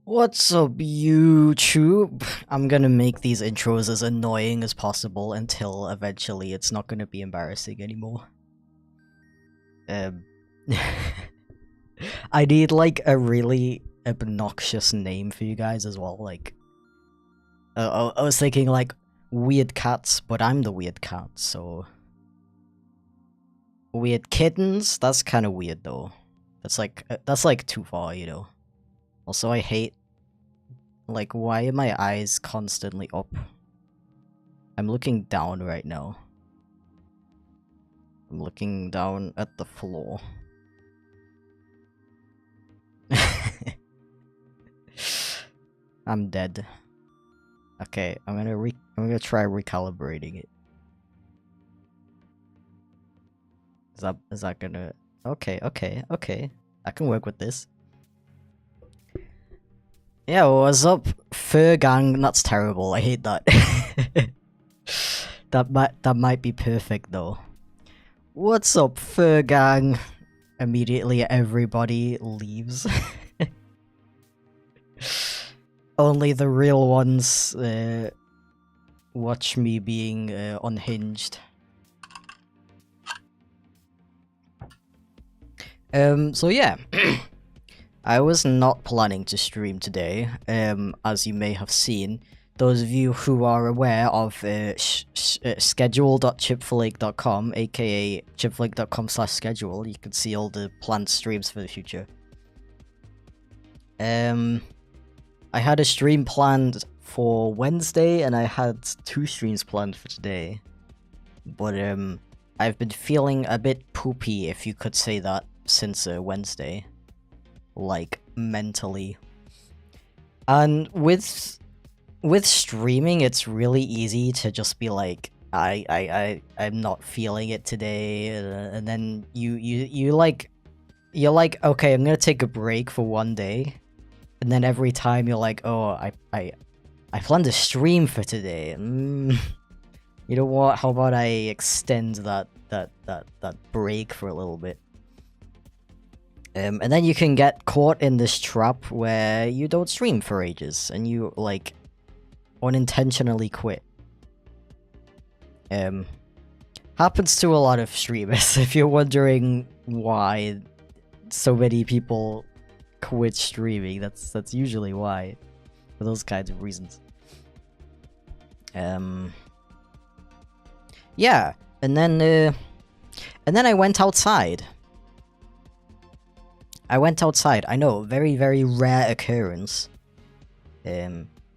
What's up, YouTube? I'm gonna make these intros as annoying as possible until eventually it's not gonna be embarrassing anymore. I need like a really obnoxious name for you guys as well. Like, I was thinking like weird cats, but I'm the weird cat, so weird kittens. That's kind of weird though. That's like too far, you know. Also, I hate. Like, why are my eyes constantly up? I'm looking down right now. I'm looking down at the floor. I'm dead. Okay, I'm gonna try recalibrating it. Is that gonna... Okay. I can work with this. Yeah, what's up, fur gang? That's terrible. I hate that. that might be perfect though. What's up, fur gang? Immediately, everybody leaves. Only the real ones watch me being unhinged. So yeah. I was not planning to stream today, as you may have seen. Those of you who are aware of schedule.chipflake.com, aka chipflake.com/schedule, you can see all the planned streams for the future. I had a stream planned for Wednesday, and I had 2 streams planned for today. But I've been feeling a bit poopy, if you could say that, since Wednesday. Like, mentally. And with streaming, it's really easy to just be like, I'm not feeling it today, and then you're like, okay, I'm gonna take a break for one day, and then every time you're like, oh, I planned a stream for today. You know what? How about I extend that break for a little bit? And then you can get caught in this trap where you don't stream for ages, and you, like, unintentionally quit. Happens to a lot of streamers. If you're wondering why so many people quit streaming, that's usually why. For those kinds of reasons. Yeah, and then I went outside. I know, very, very rare occurrence.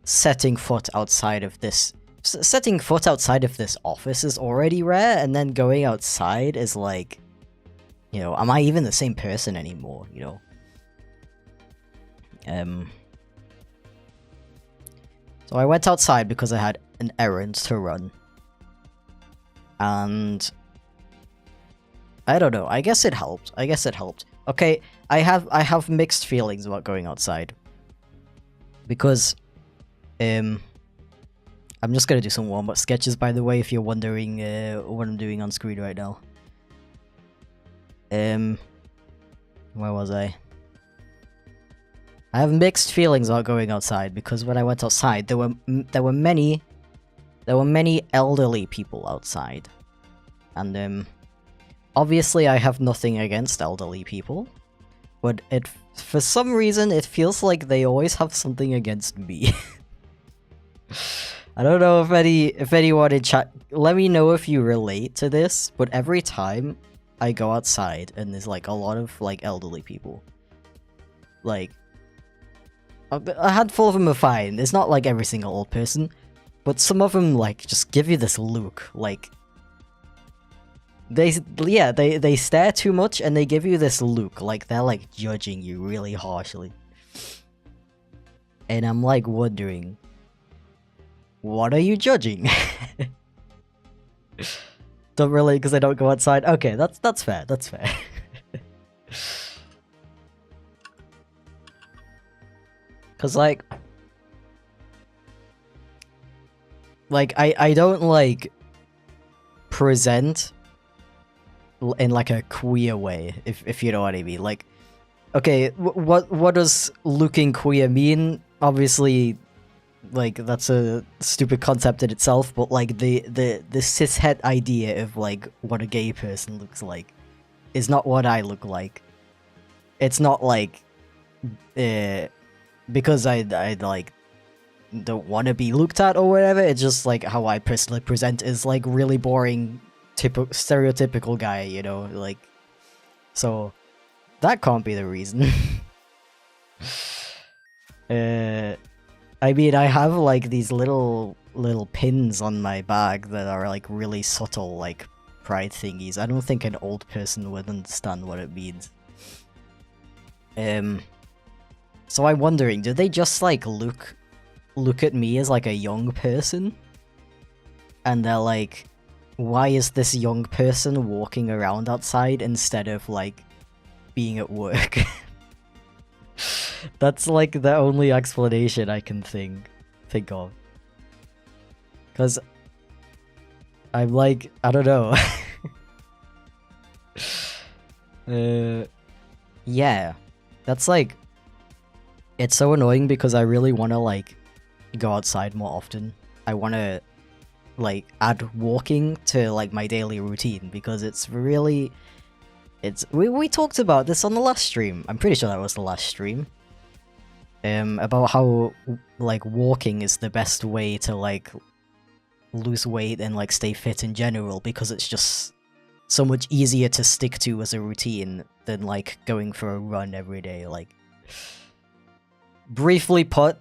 Setting foot outside of this office is already rare, and then going outside is like, you know, am I even the same person anymore, you know? So I went outside because I had an errand to run. And I don't know, I guess it helped. Okay, I have mixed feelings about going outside. Because, I'm just gonna do some warm-up sketches, by the way, if you're wondering what I'm doing on screen right now. Where was I? I have mixed feelings about going outside, because when I went outside, there were many elderly people outside. And, obviously, I have nothing against elderly people, but for some reason, it feels like they always have something against me. I don't know if anyone in chat, let me know if you relate to this, but every time I go outside and there's like a lot of like elderly people, like a handful of them are fine. It's not like every single old person, but some of them like just give you this look, like. They stare too much and they give you this look, like they're like judging you really harshly. And I'm like wondering, what are you judging? Don't really, because I don't go outside. Okay, that's fair, Cause like I don't like present in like a queer way, if you know what I mean. Like Okay, what does looking queer mean? Obviously, like, that's a stupid concept in itself, but like the cishet idea of like what a gay person looks like is not what I look like. It's not like because I like don't want to be looked at or whatever. It's just like how I personally present is like really boring, stereotypical guy, you know, like, so that can't be the reason. I mean, I have like these little pins on my bag that are like really subtle, like pride thingies. I don't think an old person would understand what it means. So I'm wondering, do they just like look at me as like a young person? And they're like, why is this young person walking around outside instead of like being at work? That's like the only explanation I can think of. Cause I'm like, I don't know. Yeah. That's like, it's so annoying because I really want to like go outside more often. I want to like add walking to like my daily routine because it's really, we talked about this on the last stream. I'm pretty sure that was the last stream. About how like walking is the best way to like lose weight and like stay fit in general because it's just so much easier to stick to as a routine than like going for a run every day. Like, briefly put,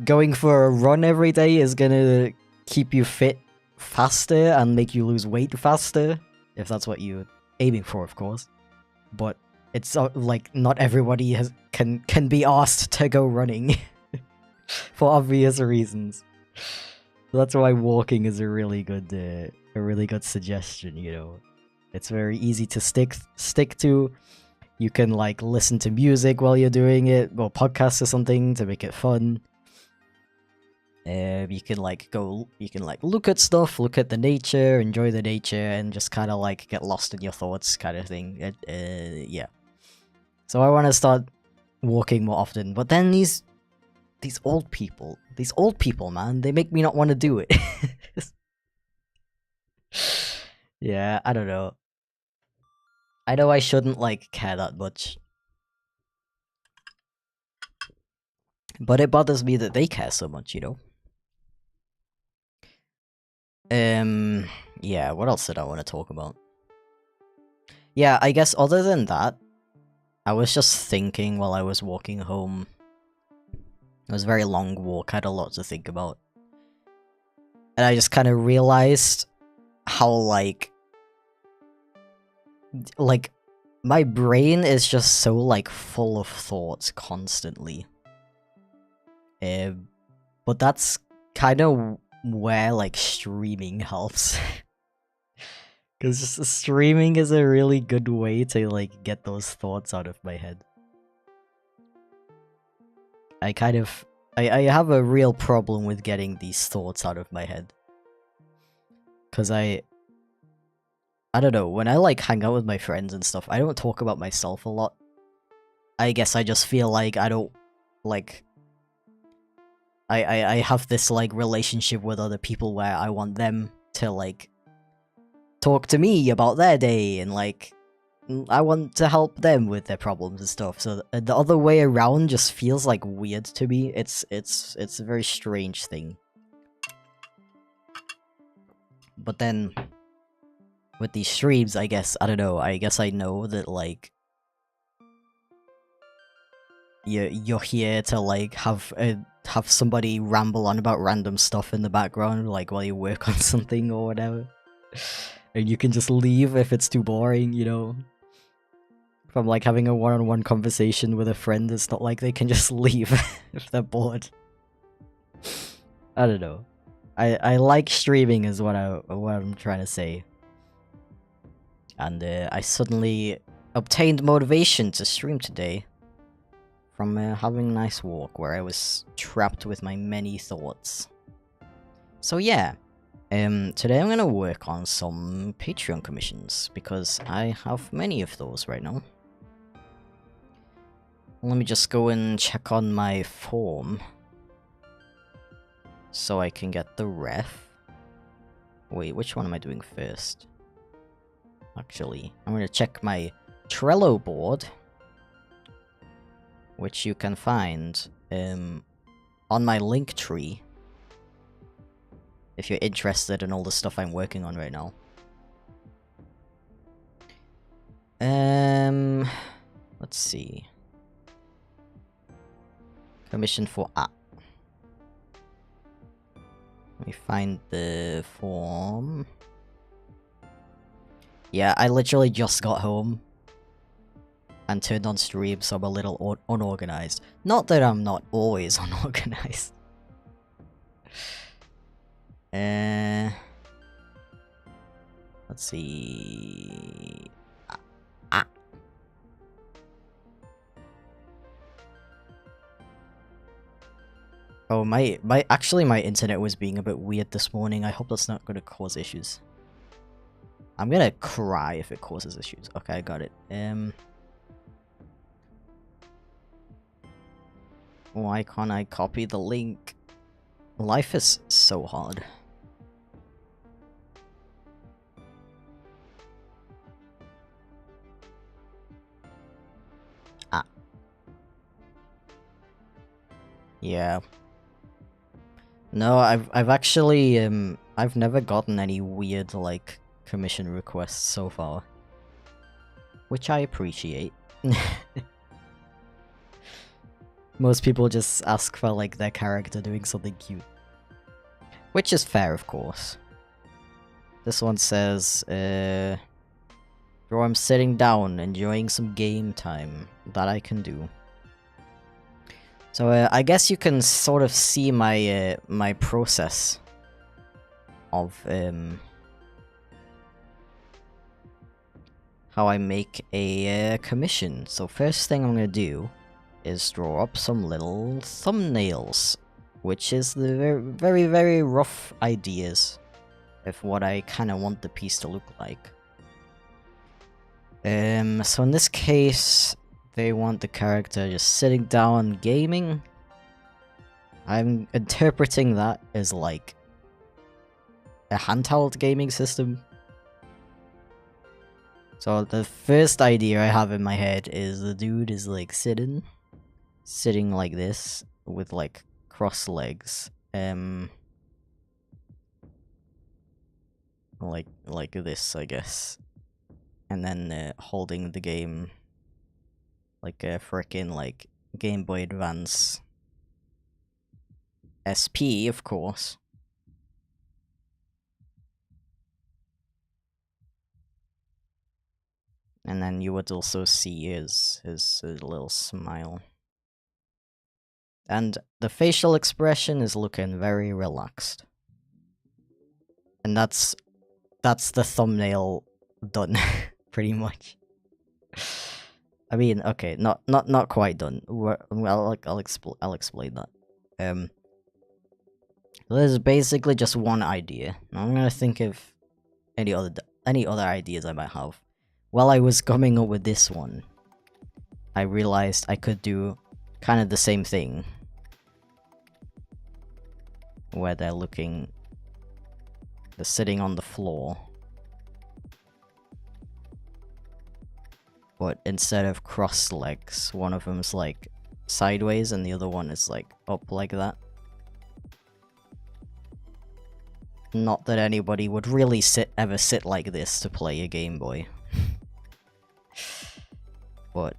going for a run every day is gonna keep you fit faster and make you lose weight faster, if that's what you're aiming for, of course. But it's like not everybody can be asked to go running for obvious reasons. That's why walking is a really good suggestion. You know, it's very easy to stick to. You can like listen to music while you're doing it, or podcasts or something to make it fun. You can like look at stuff, look at the nature, enjoy the nature, and just kind of like get lost in your thoughts, kind of thing. Yeah. So I want to start walking more often, but then these old people, man, they make me not want to do it. Yeah, I don't know. I know I shouldn't like care that much, but it bothers me that they care so much, you know. Yeah, what else did I want to talk about? Yeah, I guess other than that, I was just thinking while I was walking home. It was a very long walk, I had a lot to think about. And I just kind of realized how, like, my brain is just so, like, full of thoughts constantly. But that's kind of where, like, streaming helps. Because streaming is a really good way to, like, get those thoughts out of my head. I have a real problem with getting these thoughts out of my head. Because I don't know, when I, like, hang out with my friends and stuff, I don't talk about myself a lot. I guess I just feel like I don't, like... I have this, like, relationship with other people where I want them to, like, talk to me about their day, and, like, I want to help them with their problems and stuff. So the other way around just feels, like, weird to me. It's a very strange thing. But then, with these streams, I guess, I don't know, I guess I know that, like, you're here to, like, have somebody ramble on about random stuff in the background, like, while you work on something or whatever. And you can just leave if it's too boring, you know? From, like, having a one-on-one conversation with a friend, it's not like they can just leave if they're bored. I don't know. I like streaming is what I'm trying to say. And I suddenly obtained motivation to stream today from having a nice walk where I was trapped with my many thoughts. So yeah, today I'm gonna work on some Patreon commissions because I have many of those right now. Let me just go and check on my form. So I can get the ref. Wait, which one am I doing first? Actually, I'm gonna check my Trello board. Which you can find on my link tree. If you're interested in all the stuff I'm working on right now. Let's see. Commission for app. Let me find the form. Yeah, I literally just got home and turned on stream, so I'm a little unorganized. Not that I'm not always unorganized. Let's see. Oh, actually my internet was being a bit weird this morning. I hope that's not gonna cause issues. I'm gonna cry if it causes issues. Okay, I got it. Why can't I copy the link? Life is so hard. Ah. Yeah. No, I've actually I've never gotten any weird like commission requests so far. Which I appreciate. Most people just ask for like their character doing something cute. Which is fair, of course. This one says, bro, I'm sitting down, enjoying some game time. That I can do. So, I guess you can sort of see my, my process of, how I make a, commission. So first thing I'm gonna do is draw up some little thumbnails, which is the very, very rough ideas of what I kind of want the piece to look like. So in this case, they want the character just sitting down gaming. I'm interpreting that as like a handheld gaming system. So the first idea I have in my head is the dude is like sitting like this with like cross legs. Like this, I guess. And then holding the game like a frickin' like Game Boy Advance SP, of course. And then you would also see his little smile. And the facial expression is looking very relaxed. And that's the thumbnail done, pretty much. I mean, okay, not quite done. Well, I'll explain that. There's basically just one idea. I'm gonna think of any other ideas I might have. While I was coming up with this one, I realized I could do kind of the same thing. Where they're sitting on the floor. But instead of crossed legs, one of them's like sideways and the other one is like up like that. Not that anybody would really ever sit like this to play a Game Boy. But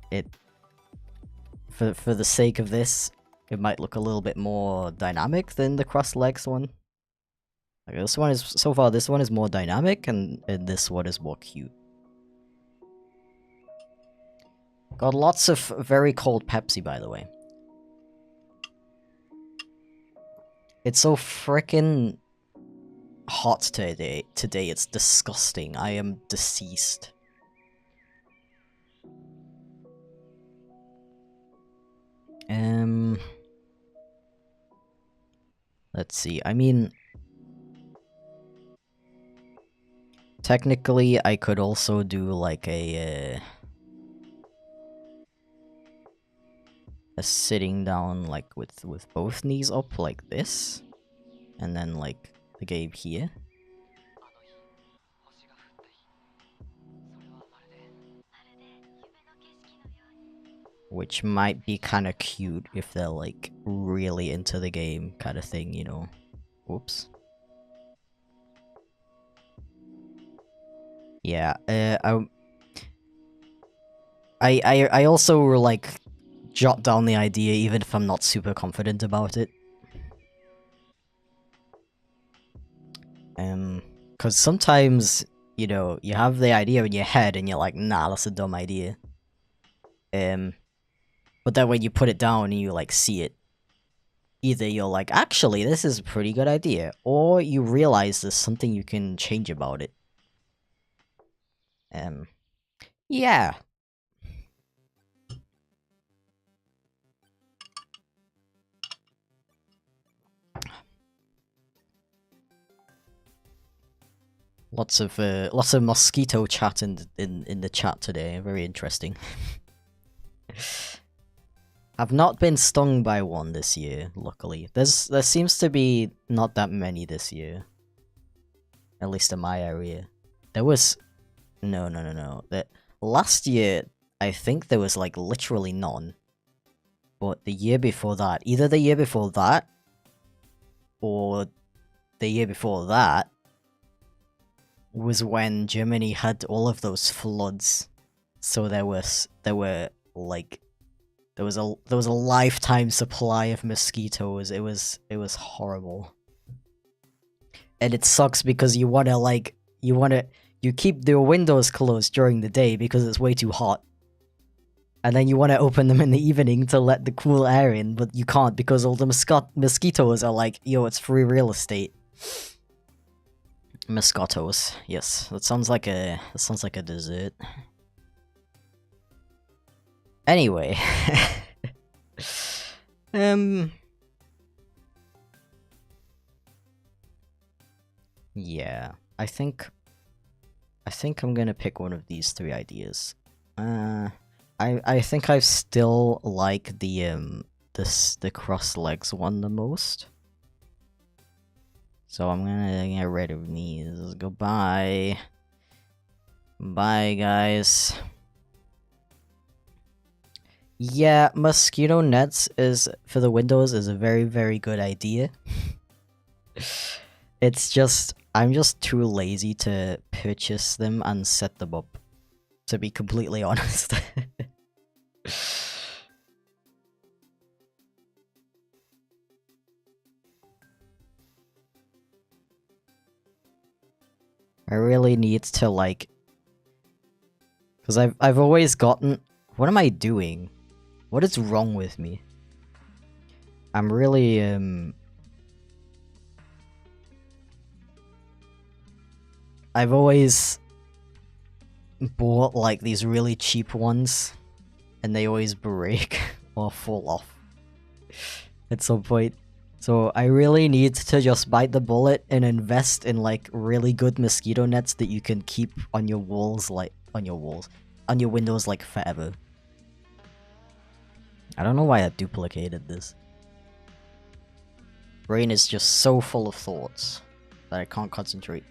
for the sake of this, it might look a little bit more dynamic than the crossed legs one. Like this one is, so far this one is more dynamic and this one is more cute. Got lots of very cold Pepsi, by the way. It's so frickin' hot today, it's disgusting. I am deceased. Let's see, I mean... Technically, I could also do like a... sitting down like with both knees up like this, and then like the game here. Which might be kind of cute if they're like really into the game kind of thing, you know. Whoops. Yeah, I also like jot down the idea even if I'm not super confident about it. Because sometimes, you know, you have the idea in your head and you're like, nah, that's a dumb idea. But then when you put it down and you like see it, either you're like, actually, this is a pretty good idea, or you realize there's something you can change about it. Yeah. Lots of mosquito chat in the chat today. Very interesting. I've not been stung by one this year, luckily. There seems to be not that many this year. At least in my area. There was no. That last year I think there was like literally none. But the year before that, either the year before that or the year before that was when Germany had all of those floods. So there was a lifetime supply of mosquitoes. It was horrible. And it sucks because you keep your windows closed during the day because it's way too hot. And then you want to open them in the evening to let the cool air in, but you can't because all the mosquitoes are like, yo, it's free real estate. Mosquitoes, yes. That sounds like a dessert. Anyway. Yeah. I think I'm gonna pick one of these three ideas. I think I still like the cross legs one the most. So I'm gonna get rid of these. Goodbye. Bye, guys. Yeah, mosquito nets for the windows is a very, very good idea. It's just, I'm just too lazy to purchase them and set them up, to be completely honest. I really need to like, because I've always gotten, what am I doing? What is wrong with me? I'm really I've always bought like these really cheap ones, and they always break or fall off at some point. So I really need to just bite the bullet and invest in like really good mosquito nets that you can keep on your walls, on your windows like forever. I don't know why I duplicated this. Brain is just so full of thoughts that I can't concentrate.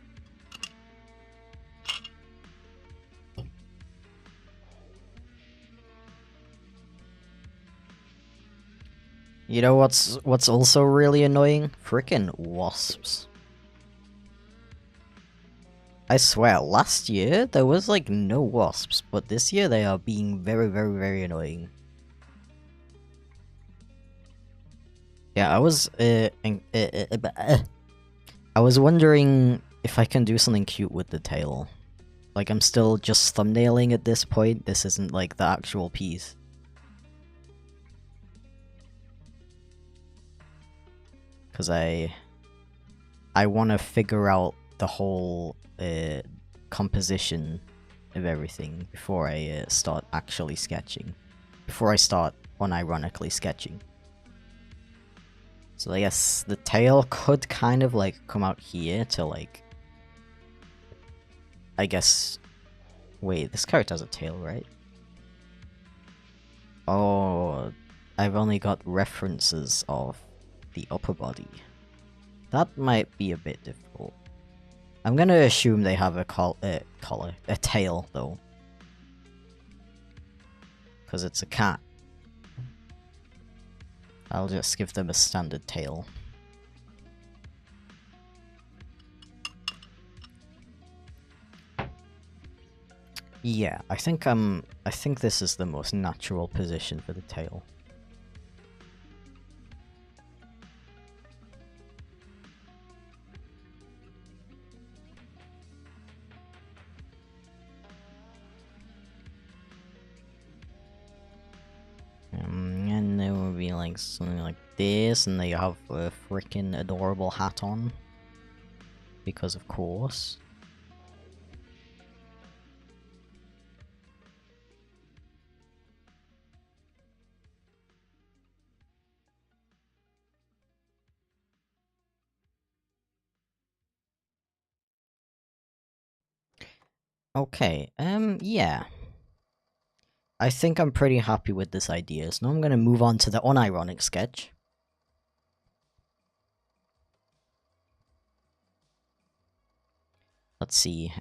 You know what's also really annoying? Frickin' wasps. I swear, last year there was like no wasps, but this year they are being very, very, very annoying. Yeah, I was wondering if I can do something cute with the tail. Like, I'm still just thumbnailing at this point. This isn't like the actual piece. Because I want to figure out the whole composition of everything before I start actually sketching. Before I start unironically sketching. So I guess the tail could kind of like come out here to like... I guess... Wait, this character has a tail, right? Oh... I've only got references of the upper body. That might be a bit difficult. I'm gonna assume they have a collar, a tail though. Because it's a cat. I'll just give them a standard tail. Yeah, I think this is the most natural position for the tail. And there will be like something like this, and they have a freaking adorable hat on. Because of course. Okay, yeah. I think I'm pretty happy with this idea, so now I'm gonna move on to the unironic sketch. Let's see,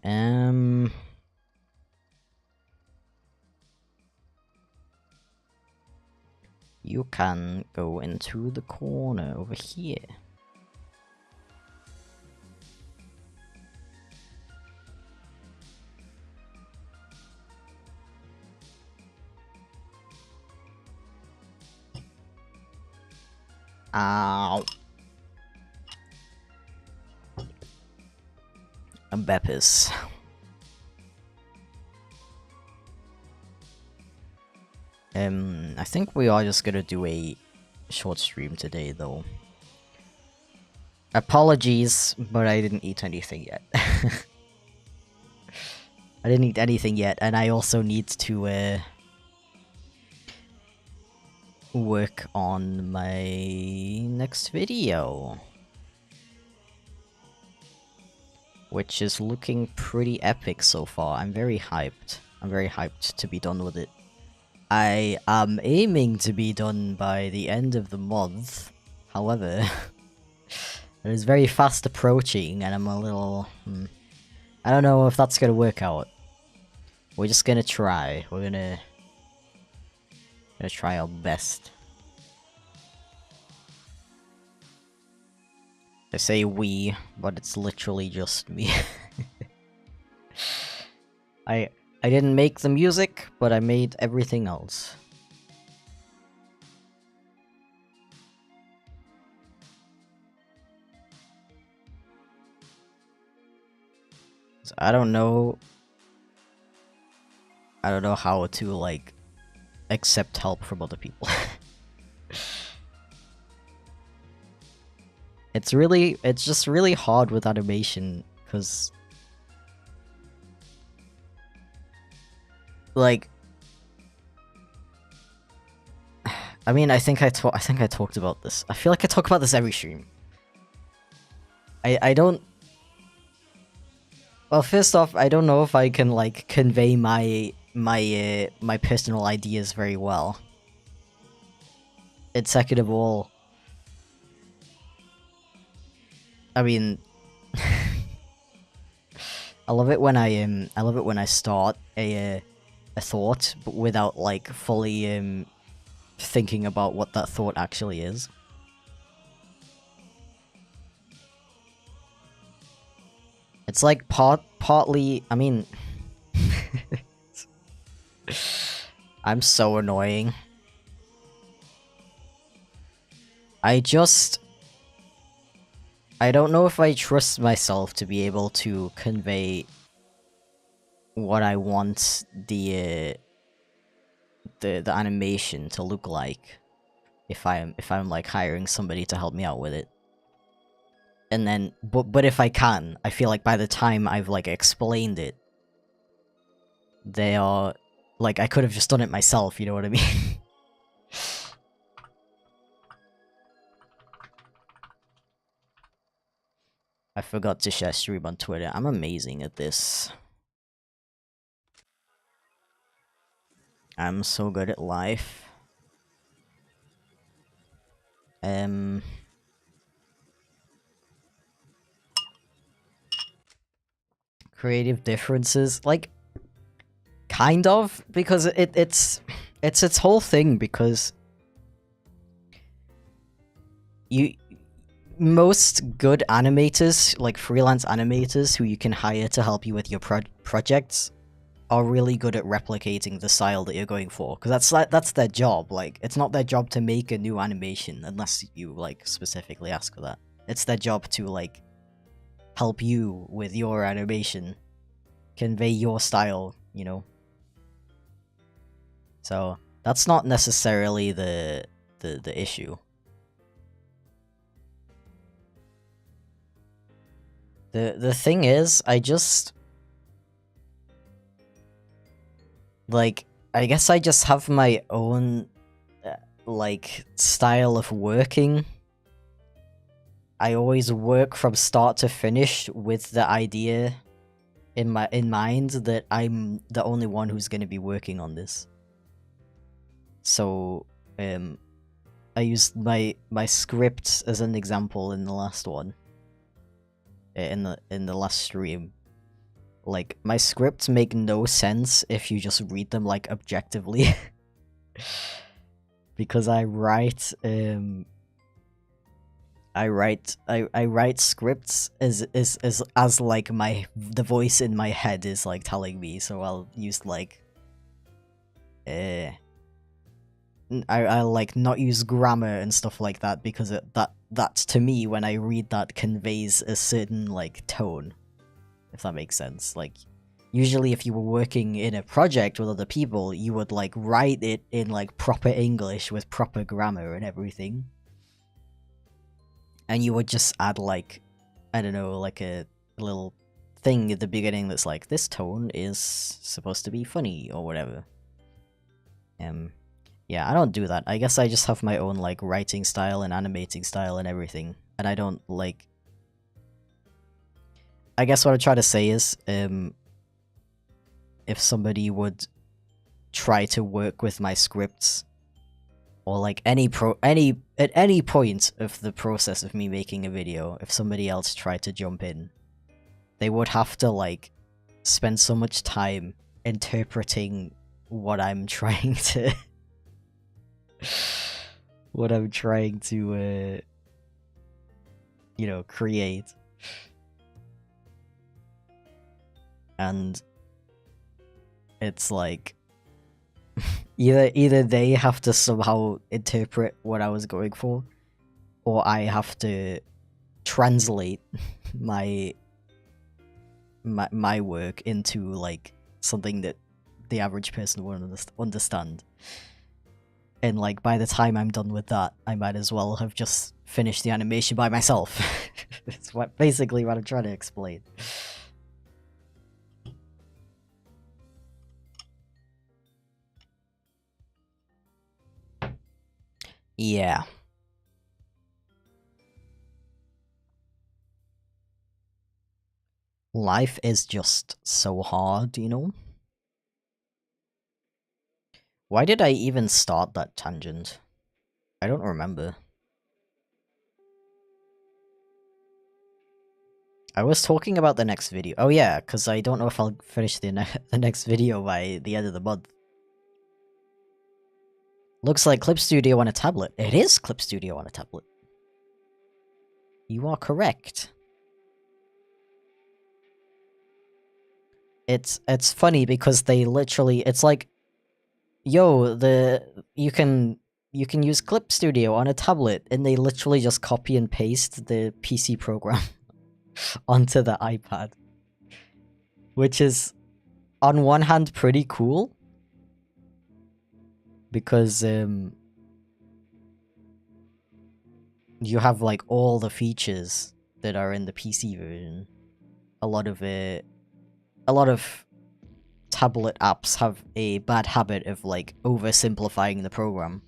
you can go into the corner over here. Ow. A Beppis. I think we are just gonna do a short stream today, though. Apologies, but I didn't eat anything yet. I didn't eat anything yet, and I also need to, work on my next video. Which is looking pretty epic so far. I'm very hyped. I'm very hyped to be done with it. I am aiming to be done by the end of the month. However, it is very fast approaching, and I'm a little... I don't know if that's gonna work out. We're just gonna try. We're gonna try our best. I say we, but it's literally just me. I didn't make the music, but I made everything else. So I don't know how to, like, accept help from other people. It's just really hard with animation, because... like... I mean, I think I talked about this. I feel like I talk about this every stream. I don't... Well, first off, I don't know if I can, like, convey my personal ideas very well. And second of all... I mean... I love it when I start a thought, but without, like, fully, thinking about what that thought actually is. It's like partly, I mean... I'm so annoying. I don't know if I trust myself to be able to convey what I want the animation to look like if I'm like hiring somebody to help me out with it. And then but if I can, I feel like by the time I've like explained it, they are like, I could have just done it myself, you know what I mean? I forgot to share stream on Twitter. I'm amazing at this. I'm so good at life. Um, creative differences, like, kind of, because it's its whole thing, because you most good animators, like freelance animators who you can hire to help you with your projects, are really good at replicating the style that you're going for, because that's their job. Like, it's not their job to make a new animation unless you like specifically ask for that. It's their job to like help you with your animation, convey your style, you know. So that's not necessarily the issue. The thing is, I just like, I guess I just have my own like style of working. I always work from start to finish with the idea in mind that I'm the only one who's going to be working on this. So I used my script as an example in the last one. In the last stream. Like, my scripts make no sense if you just read them like objectively. Because I write scripts as like the voice in my head is like telling me, so I'll use like I'll like not use grammar and stuff like that, because that to me, when I read that, conveys a certain like tone, if that makes sense. Like, usually if you were working in a project with other people, you would like write it in like proper English with proper grammar and everything. And you would just add like, I don't know, like a little thing at the beginning that's like, this tone is supposed to be funny or whatever. Yeah, I don't do that. I guess I just have my own like writing style and animating style and everything. And I don't like... I guess what I'm trying to say is, if somebody would try to work with my scripts, or like at any point of the process of me making a video, if somebody else tried to jump in, they would have to like spend so much time interpreting what I'm trying to you know, create. And it's like either they have to somehow interpret what I was going for, or I have to translate my work into like something that the average person won't understand. And like, by the time I'm done with that, I might as well have just finished the animation by myself. It's basically what I'm trying to explain. Yeah. Life is just so hard, you know? Why did I even start that tangent? I don't remember. I was talking about the next video. Oh yeah, because I don't know if I'll finish the next video by the end of the month. Looks like Clip Studio on a tablet. It is Clip Studio on a tablet. You are correct. It's funny because they literally, it's like, yo, you can use Clip Studio on a tablet, and they literally just copy and paste the PC program onto the iPad. Which is, on one hand, pretty cool, because you have like all the features that are in the PC version. A lot of tablet apps have a bad habit of like oversimplifying the program.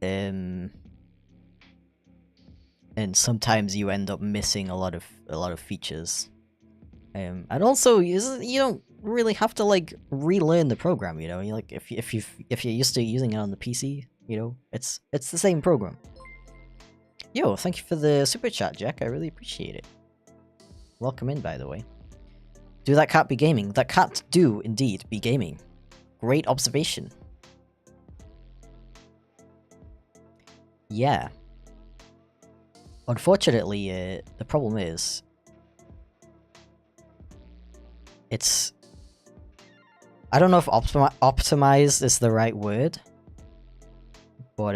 And sometimes you end up missing a lot of features. And also, you don't really have to like relearn the program, you know. You like, if you're used to using it on the PC, you You know, it's the same program. Yo, thank you for the super chat, Jack. I really appreciate it. Welcome in, by the way. Do that cat be gaming? That cat do indeed be gaming. Great observation. Yeah. Unfortunately, the problem is... It's... I don't know if optimized is the right word. But,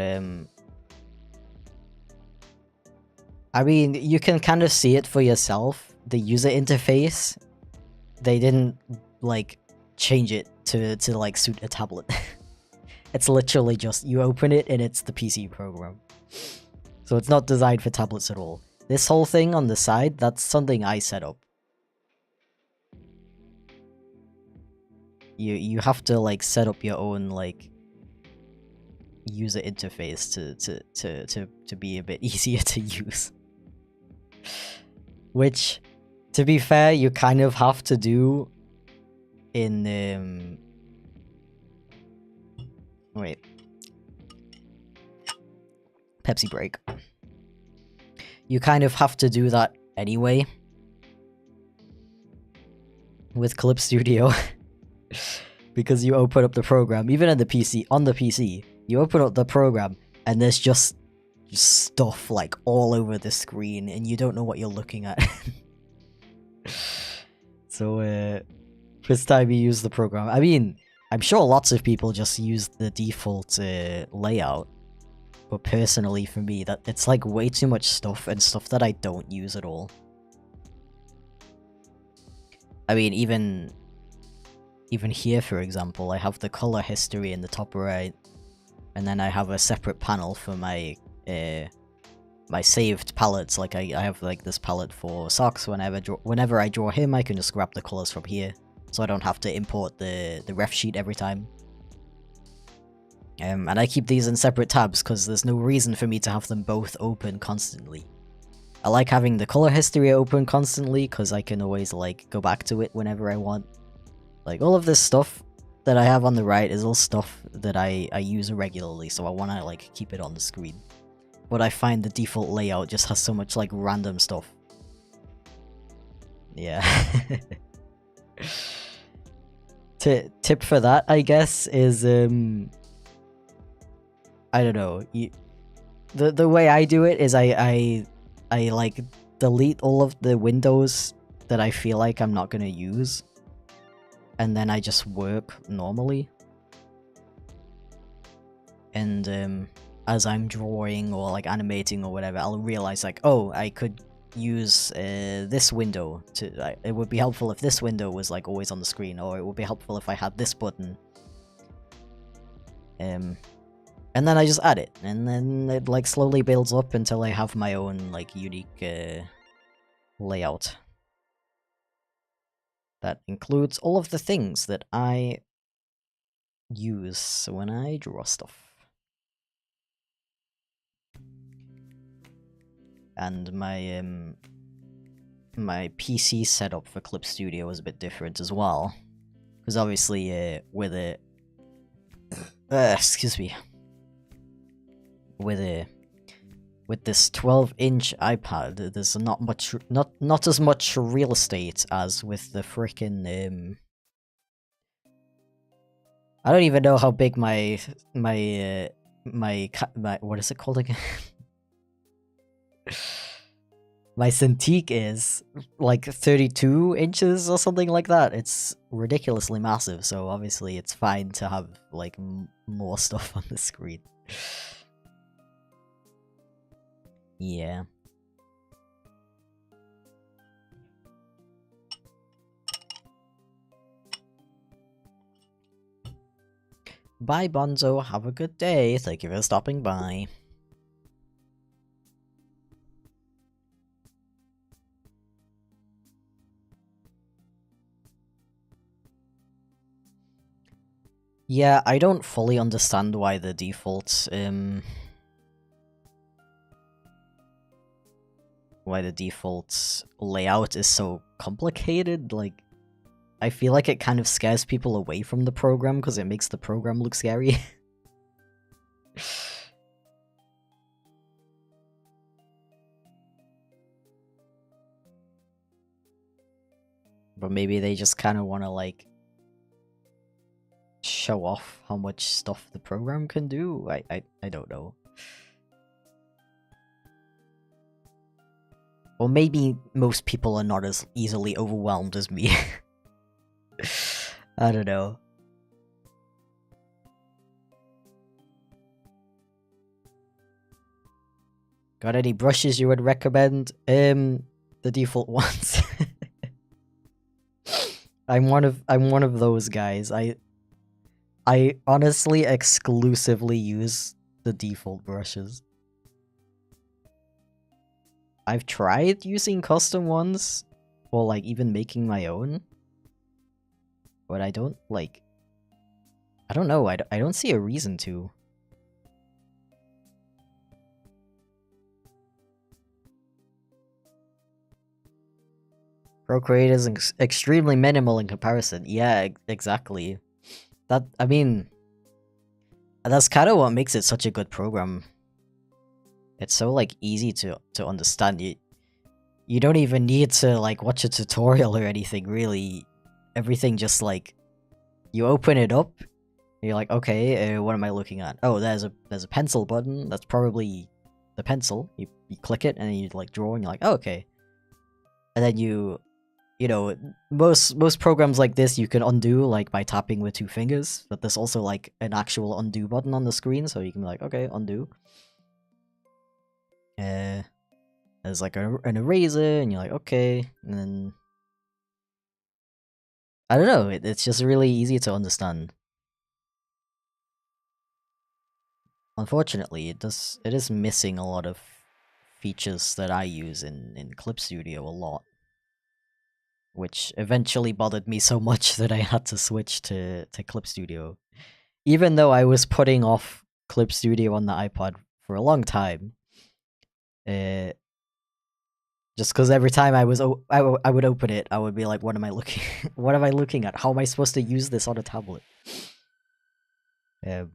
I mean, you can kind of see it for yourself. The user interface, they didn't, like, change it to like, suit a tablet. It's literally just, you open it and it's the PC program. So it's not designed for tablets at all. This whole thing on the side, that's something I set up. You have to, like, set up your own, like, user interface to be a bit easier to use. Which, to be fair, you kind of have to do in wait. Pepsi break. You kind of have to do that anyway with Clip Studio. Because you open up the program, even on the PC, you open up the program and there's just stuff like all over the screen and you don't know what you're looking at. So first time you use the program, I mean, I'm sure lots of people just use the default layout, but personally for me, that it's like way too much stuff and stuff that I don't use at all. I mean, even here, for example, I have the color history in the top right, and then I have a separate panel for my my saved palettes. Like I have like this palette for socks. Whenever I draw him, I can just grab the colors from here, so I don't have to import the ref sheet every time. And I keep these in separate tabs because there's no reason for me to have them both open constantly. I like having the color history open constantly because I can always like go back to it whenever I want. Like, all of this stuff that I have on the right is all stuff that I use regularly, so I want to, like, keep it on the screen. But I find the default layout just has so much, like, random stuff. Yeah. Tip for that, I guess, is, I don't know. The way I do it is I like, delete all of the windows that I feel like I'm not gonna use. And then I just work normally. And as I'm drawing or like animating or whatever, I'll realize like, oh, I could use this window to... it would be helpful if this window was like always on the screen, or it would be helpful if I had this button. And then I just add it, and then it like slowly builds up until I have my own like unique layout. That includes all of the things that I use when I draw stuff. And my my PC setup for Clip Studio is a bit different as well. Because obviously with a... excuse me. With this 12-inch iPad, there's not as much real estate as with the frickin' I don't even know how big my what is it called again? My Cintiq is like 32 inches or something like that. It's ridiculously massive, so obviously it's fine to have like more stuff on the screen. Yeah. Bye, Bonzo. Have a good day. Thank you for stopping by. Yeah, I don't fully understand why the default, layout is so complicated. Like, I feel like it kind of scares people away from the program because it makes the program look scary. But maybe they just kind of want to like show off how much stuff the program can do. I don't know. Or maybe most people are not as easily overwhelmed as me. I don't know. Got any brushes you would recommend? The default ones. I'm one of those guys. I honestly exclusively use the default brushes. I've tried using custom ones, or like even making my own, but I don't like. I don't know. I don't see a reason to. Procreate is extremely minimal in comparison. Yeah, exactly. I mean, that's kind of what makes it such a good program. It's so like easy to understand. You don't even need to like watch a tutorial or anything really. Everything just like you open it up, you're like, okay, what am I looking at? Oh, there's a pencil button. That's probably the pencil. You click it and then you like draw and you're like, oh, okay. And then you know, most programs like this you can undo like by tapping with 2 fingers, but there's also like an actual undo button on the screen, so you can be like, okay, undo. There's like an eraser, and you're like, okay, and then I don't know. It's just really easy to understand. Unfortunately, it is missing a lot of features that I use in Clip Studio a lot, which eventually bothered me so much that I had to switch to Clip Studio. Even though I was putting off Clip Studio on the iPod for a long time, just because every time I would open it, I would be like, "What am I looking? What am I looking at? How am I supposed to use this on a tablet?" Yeah,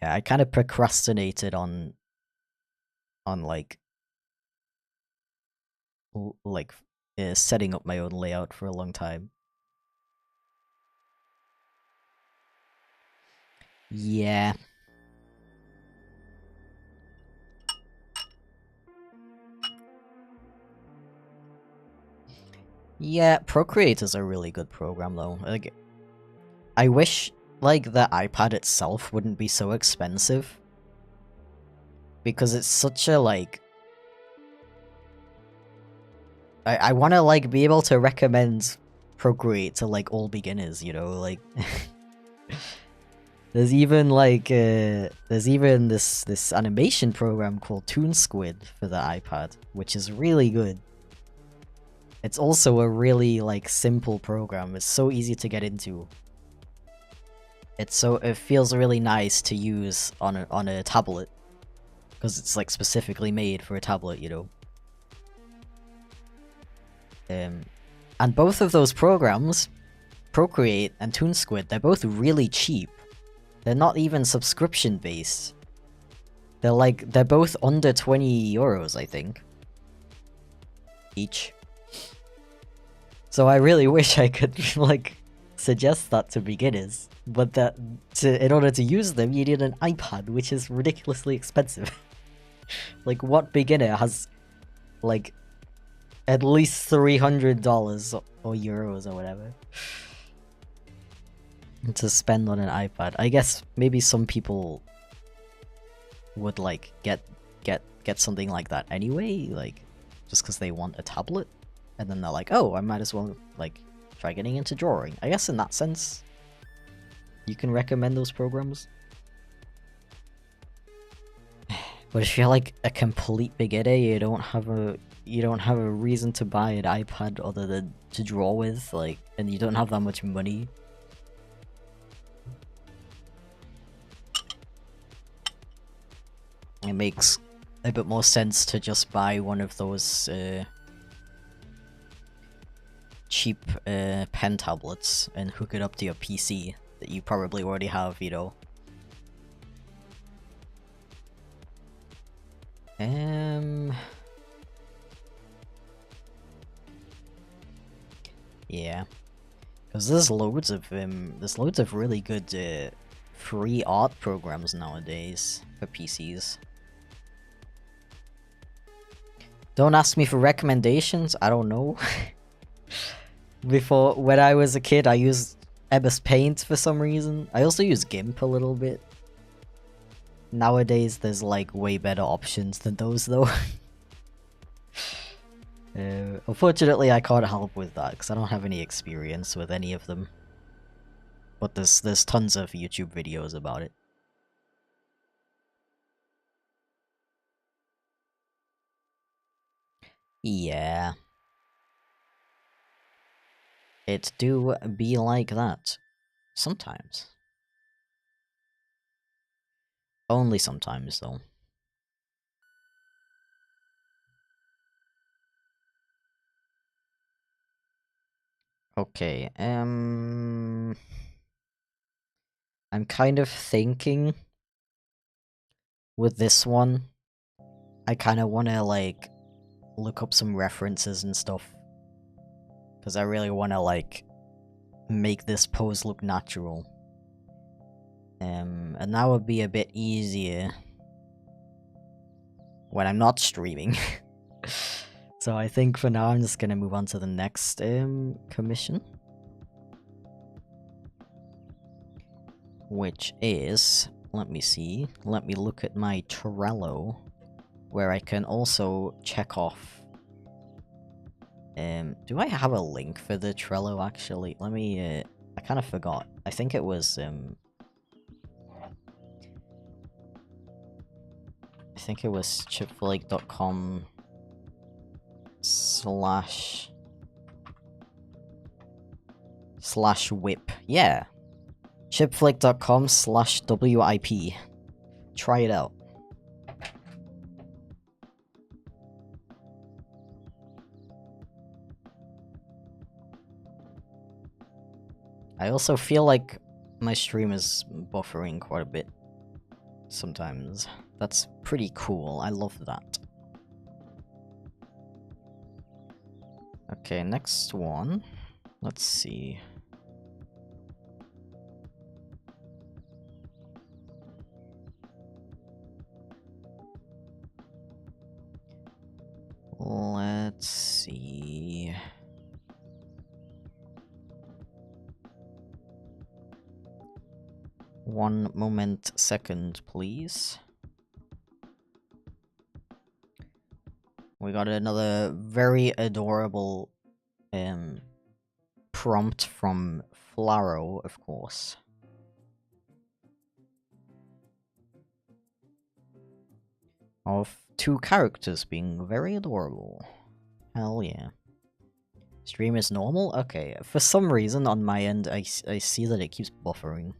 I kind of procrastinated on like setting up my own layout for a long time. Yeah. Yeah, Procreate is a really good program though. Like, I wish like the iPad itself wouldn't be so expensive, because it's such a like I want to like be able to recommend Procreate to like all beginners, you know, like there's even like there's even this animation program called Toon Squid for the iPad, which is really good. It's also a really like simple program. It's so easy to get into. It feels really nice to use on a tablet, because it's like specifically made for a tablet, you know. And both of those programs, Procreate and Toon Squid, they're both really cheap. They're not even subscription based. They're both under 20 euros, I think, each. So I really wish I could like suggest that to beginners, but in order to use them, you need an iPad, which is ridiculously expensive. Like, what beginner has like at least $300 or euros or whatever to spend on an iPad? I guess maybe some people would like get something like that anyway, like just because they want a tablet, and then they're like, oh, I might as well like try getting into drawing. I guess in that sense, you can recommend those programs. But if you're like a complete beginner, you don't have a reason to buy an iPad other than to draw with, like, and you don't have that much money. It makes a bit more sense to just buy one of those cheap pen tablets and hook it up to your PC that you probably already have, you know. Yeah, because there's loads of really good free art programs nowadays for PCs. Don't ask me for recommendations. I don't know. Before, when I was a kid, I used MS Paint for some reason. I also use GIMP a little bit. Nowadays, there's like way better options than those, though. Unfortunately, I can't help with that because I don't have any experience with any of them. But there's tons of YouTube videos about it. Yeah. It do be like that. Sometimes. Only sometimes, though. Okay, I'm kind of thinking with this one, I kind of want to, like, look up some references and stuff. Because I really want to, like, make this pose look natural. And that would be a bit easier when I'm not streaming. So I think for now I'm just gonna move on to the next commission. Which is, let me see, let me look at my Trello, where I can also check off. Do I have a link for the Trello actually? Let me, I kind of forgot. I think it was, I think it was chipflake.com slash whip. Yeah. chipflake.com/WIP. Try it out. I also feel like my stream is buffering quite a bit sometimes. That's pretty cool. I love that. Okay, next one. Let's see. Let's see. One moment, second, please. We got another very adorable prompt from Flaro, of course. Of two characters being very adorable. Hell yeah. Stream is normal? Okay, for some reason on my end I see that it keeps buffering.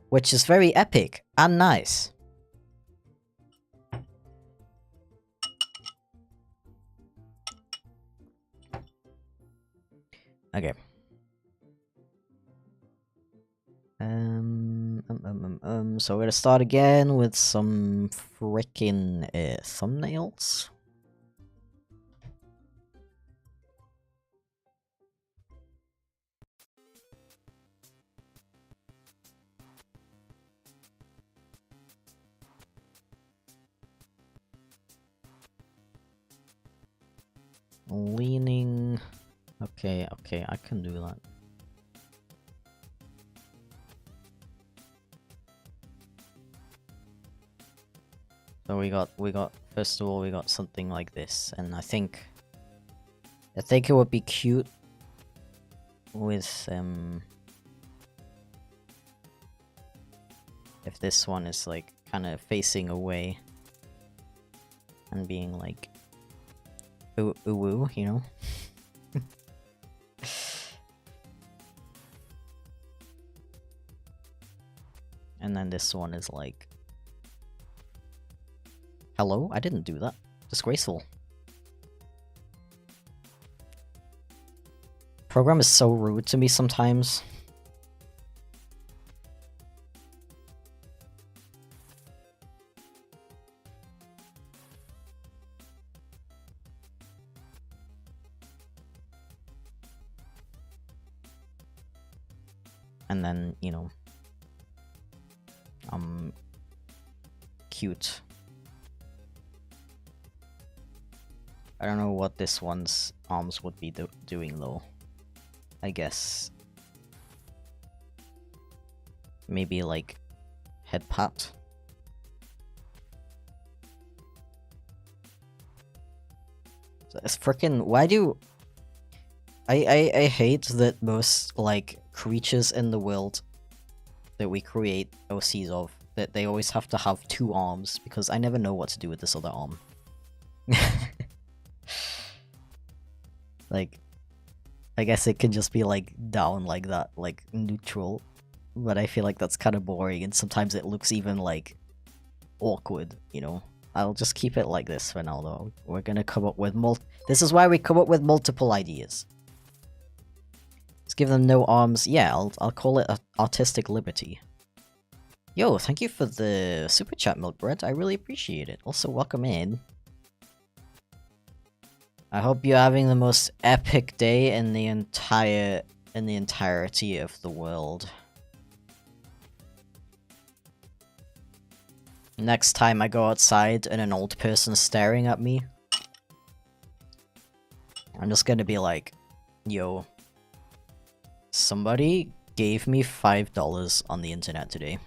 Which is very epic and nice. Okay. So we're gonna start again with some frickin' thumbnails. Leaning. Okay, I can do that. So we got first of all we got something like this, and I think it would be cute with if this one is like kind of facing away and being like ooh ooh, you know. And then this one is like, hello? I didn't do that. Disgraceful. Program is so rude to me sometimes. And then, you know, cute. I don't know what this one's arms would be doing though. I guess maybe like head pat. It's freaking. Why do I hate that most like creatures in the world that we create OCs of, that they always have to have 2 arms, because I never know what to do with this other arm. Like, I guess it can just be like down like that, like neutral, but I feel like that's kind of boring, and sometimes it looks even like awkward, you know? I'll just keep it like this for now though. We're gonna come up with this is why we come up with multiple ideas. Let's give them no arms. Yeah, I'll call it artistic liberty. Yo, thank you for the super chat, Milk Bread. I really appreciate it. Also, welcome in. I hope you're having the most epic day in the entirety of the world. Next time I go outside and an old person's staring at me, I'm just gonna be like, yo, somebody gave me $5 on the internet today.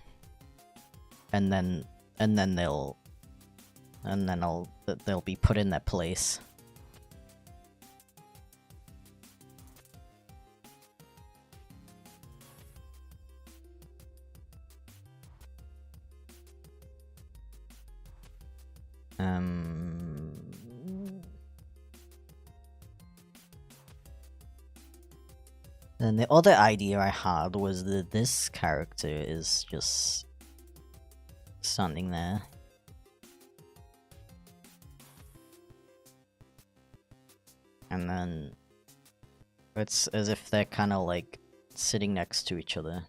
And then they'll be put in their place. And the other idea I had was that this character is just standing there. And then it's as if they're kind of like sitting next to each other.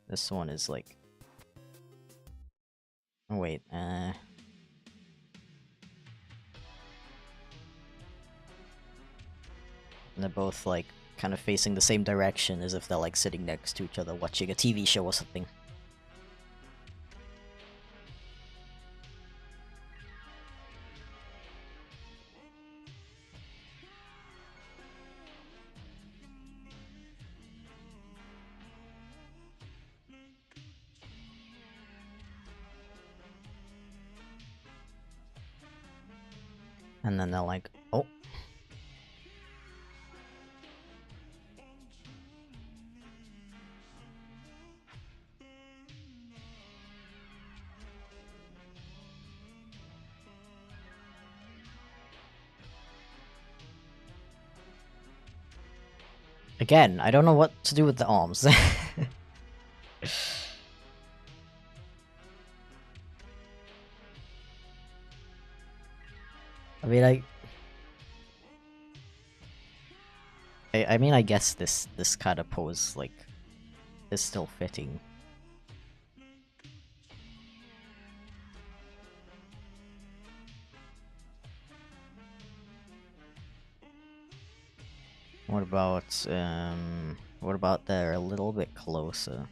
This one is like... Oh wait, and they're both like kind of facing the same direction, as if they're like sitting next to each other watching a TV show or something. And then they're like, oh. Again, I don't know what to do with the arms. I mean, I mean, I guess this kind of pose, like, is still fitting. What about they're a little bit closer?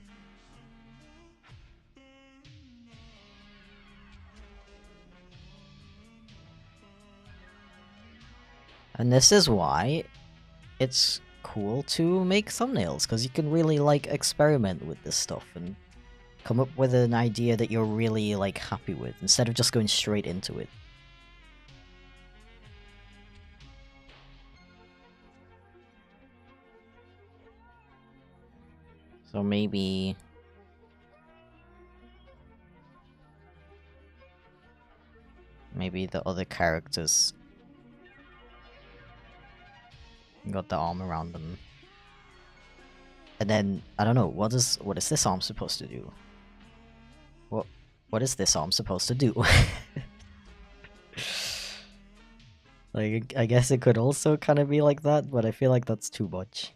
And this is why it's cool to make thumbnails, because you can really, like, experiment with this stuff and come up with an idea that you're really, like, happy with, instead of just going straight into it. So maybe... maybe the other characters got the arm around them. And then, I don't know, what is this arm supposed to do? What is this arm supposed to do? Like, I guess it could also kind of be like that, but I feel like that's too much.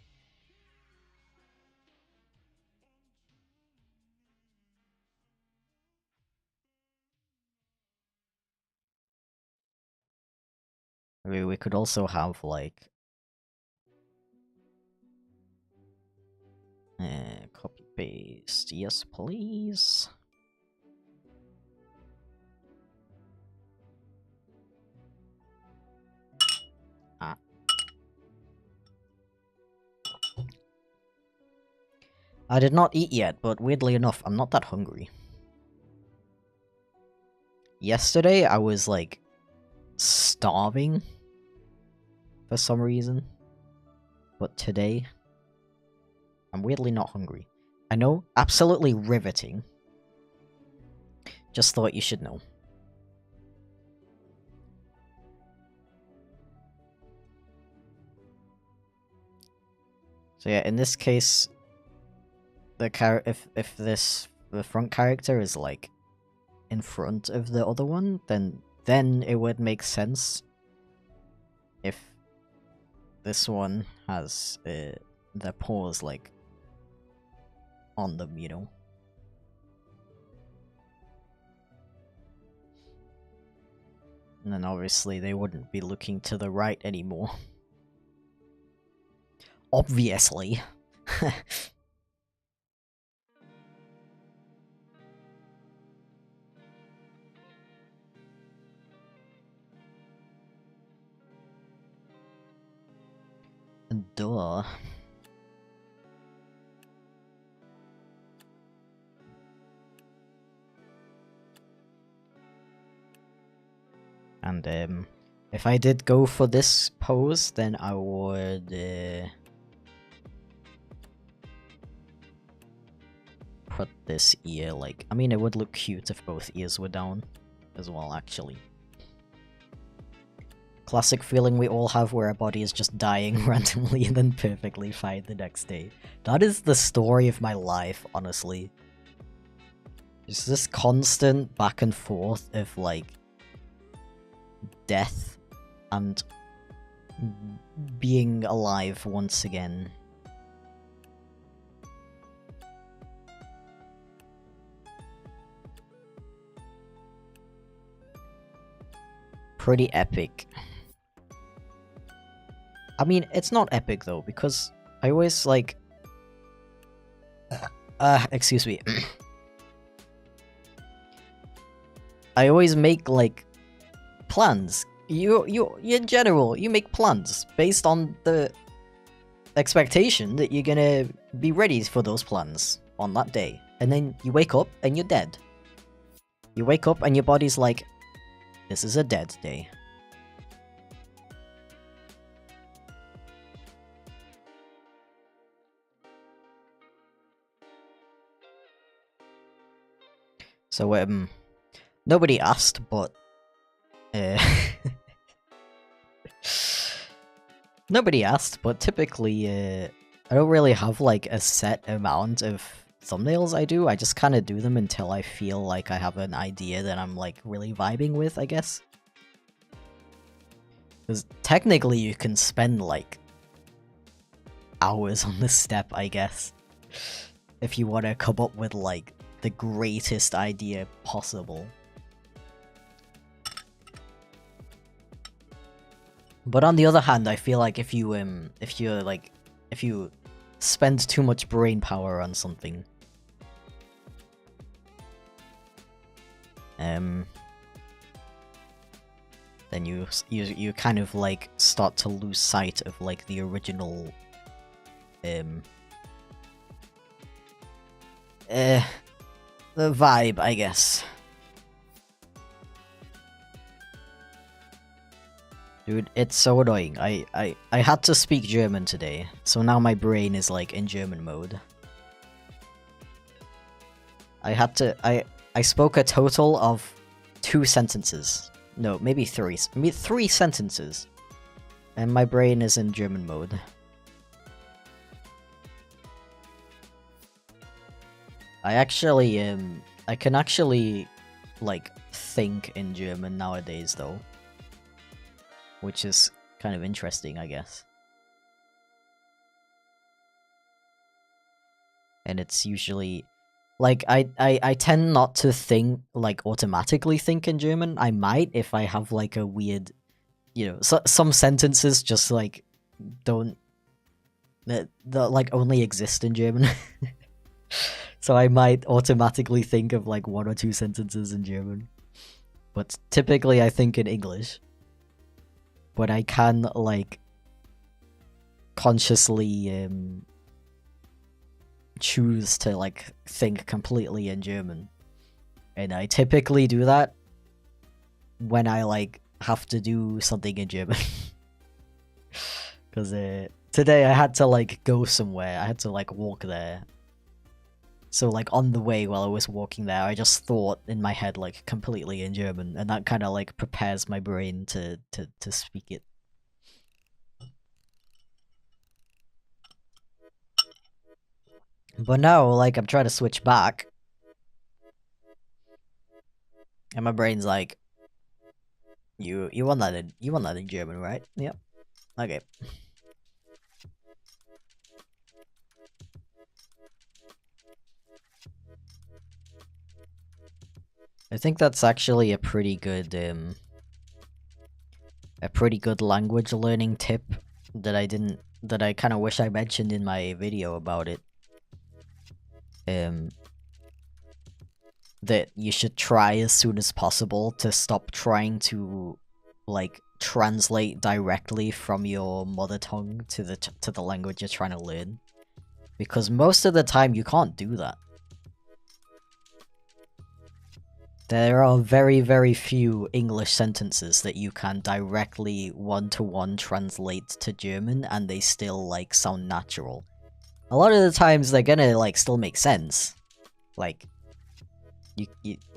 I mean, we could also have, like... Paste. Yes, please. I did not eat yet, but weirdly enough, I'm not that hungry. Yesterday, I was, like, starving for some reason. But today, I'm weirdly not hungry. I know, absolutely riveting. Just thought you should know. So yeah, in this case, the the front character is like in front of the other one, then it would make sense if this one has their paws like on them, you know. And then obviously they wouldn't be looking to the right anymore. Obviously. Duh. And if I did go for this pose, then I would put this ear like, I mean, it would look cute if both ears were down as well, actually. Classic feeling we all have where our body is just dying randomly and then perfectly fine the next day. That is the story of my life, honestly. It's this constant back and forth of, like, death and being alive once again. Pretty epic. I mean, it's not epic though, because I always, like... excuse me. I always make, like, plans. You in general, you make plans based on the expectation that you're gonna be ready for those plans on that day. And then you wake up and you're dead. You wake up and your body's like, this is a dead day. So, nobody asked, but, nobody asked, but typically, I don't really have, like, a set amount of thumbnails I do. I just kind of do them until I feel like I have an idea that I'm, like, really vibing with, I guess. Because technically you can spend, like, hours on this step, I guess. If you want to come up with, like, the greatest idea possible. But on the other hand, I feel like if you spend too much brain power on something, then you kind of like start to lose sight of like the original the vibe, I guess. Dude, it's so annoying. I had to speak German today, so now my brain is like in German mode. I spoke a total of 2 sentences. No, maybe 3. Maybe 3 sentences. And my brain is in German mode. I can actually, like, think in German nowadays, though. Which is kind of interesting, I guess. And it's usually... Like, I tend not to think, like, automatically think in German. I might if I have, like, a weird... You know, some sentences just, like, don't... That like, only exist in German. So I might automatically think of like 1 or 2 sentences in German. But typically I think in English. But I can like consciously choose to like think completely in German. And I typically do that when I like have to do something in German. Because today I had to like go somewhere. I had to like walk there. So like on the way while I was walking there, I just thought in my head like completely in German, and that kind of like prepares my brain to speak it. But now like I'm trying to switch back, and my brain's like, you want that in German, right? Yep. Okay. I think that's actually a pretty good language learning tip that I kind of wish I mentioned in my video about it. That you should try as soon as possible to stop trying to like translate directly from your mother tongue to the language you're trying to learn, because most of the time you can't do that. There are very, very few English sentences that you can directly one-to-one translate to German and they still, like, sound natural. A lot of the times they're gonna, like, still make sense. Like, you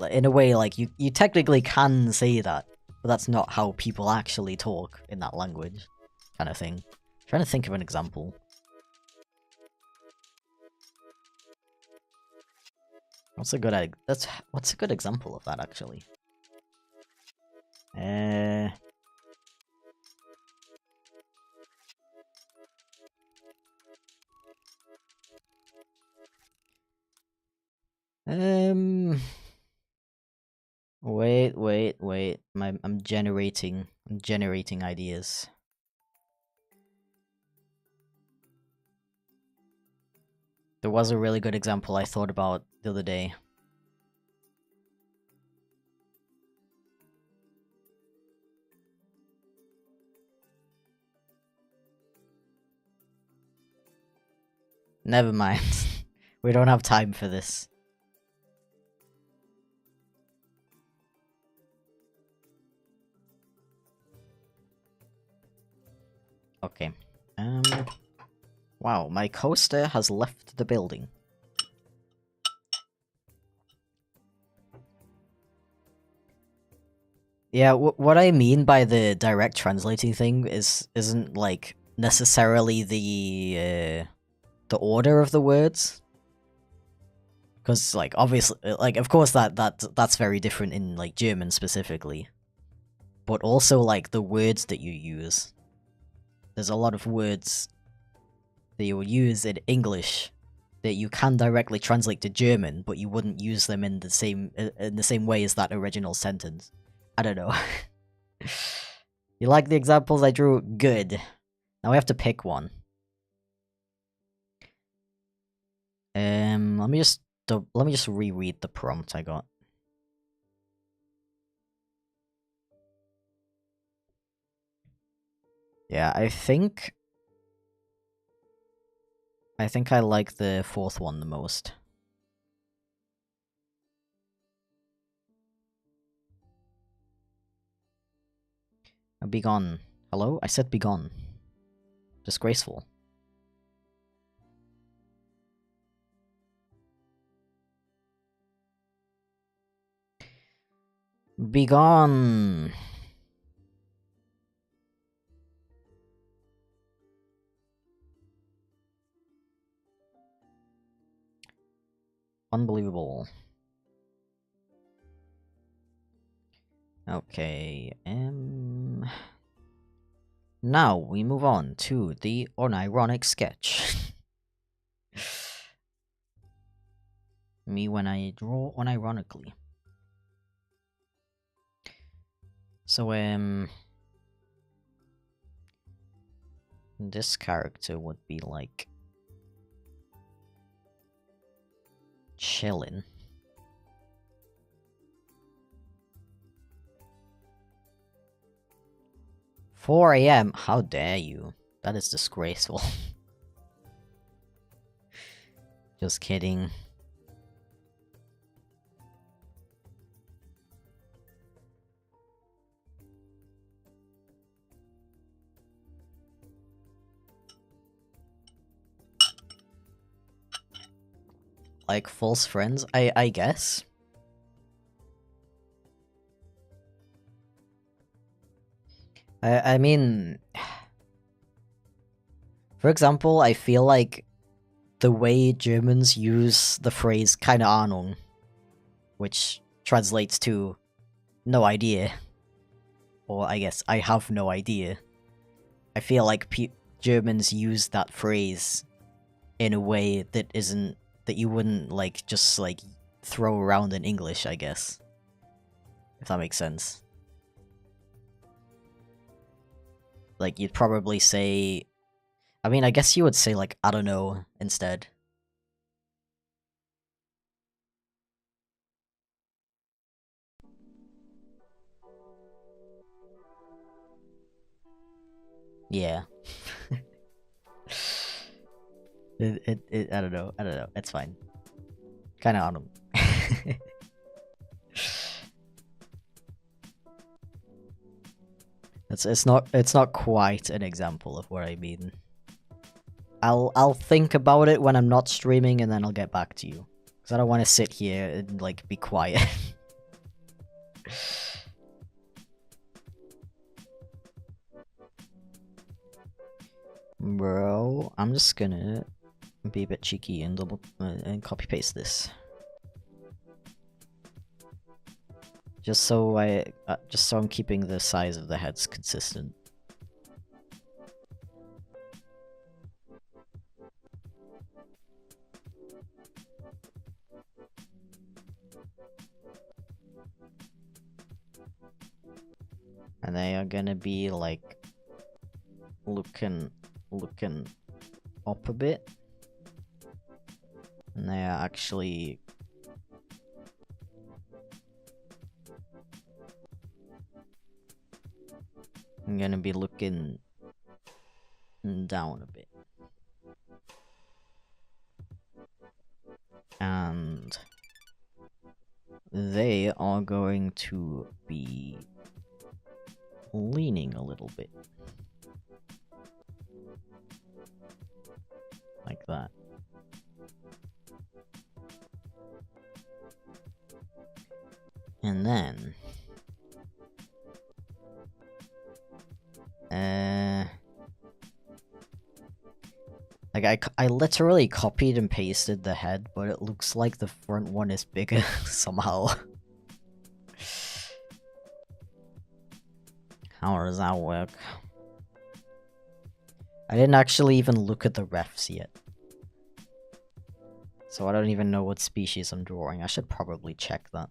in a way, like, you technically can say that, but that's not how people actually talk in that language, kind of thing. I'm trying to think of an example. What's a good example of that, actually? Wait. I'm generating ideas. There was a really good example I thought about the other day. Never mind. We don't have time for this. Okay. Wow, my coaster has left the building. Yeah, what I mean by the direct translating thing isn't like necessarily the order of the words, because like obviously, like of course that's very different in like German specifically, but also like the words that you use. There's a lot of words that you will use in English that you can directly translate to German, but you wouldn't use them in the same way as that original sentence. I don't know. You like the examples I drew? Good. Now we have to pick one. Let me just reread the prompt I got. Yeah, I think I like the fourth one the most. Begone. Hello? I said begone. Disgraceful. Begone! Unbelievable. Okay, now we move on to the unironic sketch. Me when I draw unironically. So, this character would be like Chillin'. "4 AM? How dare you? That is disgraceful." Just kidding. Like false friends, I guess. I mean, for example, I feel like the way Germans use the phrase "keine Ahnung," which translates to "no idea," or I guess "I have no idea." I feel like Germans use that phrase in a way that isn't that you wouldn't like just like throw around in English, I guess. If that makes sense. Like you'd probably say, I mean, I guess you would say like "I don't know" instead. Yeah. I don't know. I don't know. It's fine. Kind of on them. it's not quite an example of what I mean. I'll think about it when I'm not streaming and then I'll get back to you. Cause I don't want to sit here and like be quiet. Bro, I'm just gonna be a bit cheeky and and copy paste this. Just so I'm keeping the size of the heads consistent. And they are gonna be like looking up a bit. And they are actually I'm gonna be looking down a bit. And they are going to be leaning a little bit. Like that. And then like I literally copied and pasted the head, but it looks like the front one is bigger somehow. How does that work? I didn't actually even look at the refs yet. So I don't even know what species I'm drawing. I should probably check that.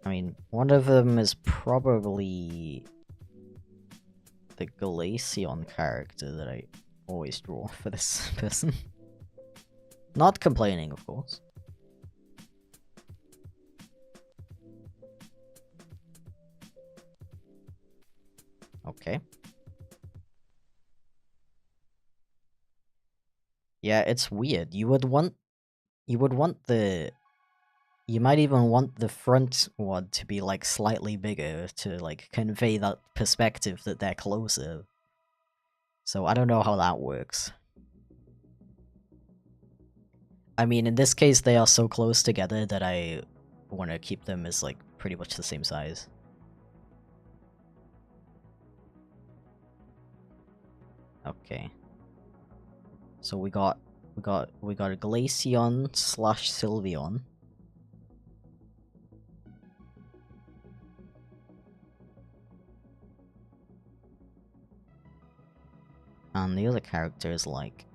I mean, one of them is probably the Glaceon character that I always draw for this person. Not complaining, of course. Okay. Yeah, it's weird. You might even want the front one to be like slightly bigger to like convey that perspective that they're closer. So I don't know how that works. I mean, in this case, they are so close together that I want to keep them as like pretty much the same size. Okay. So we got a Glaceon / Sylveon. And the other character is like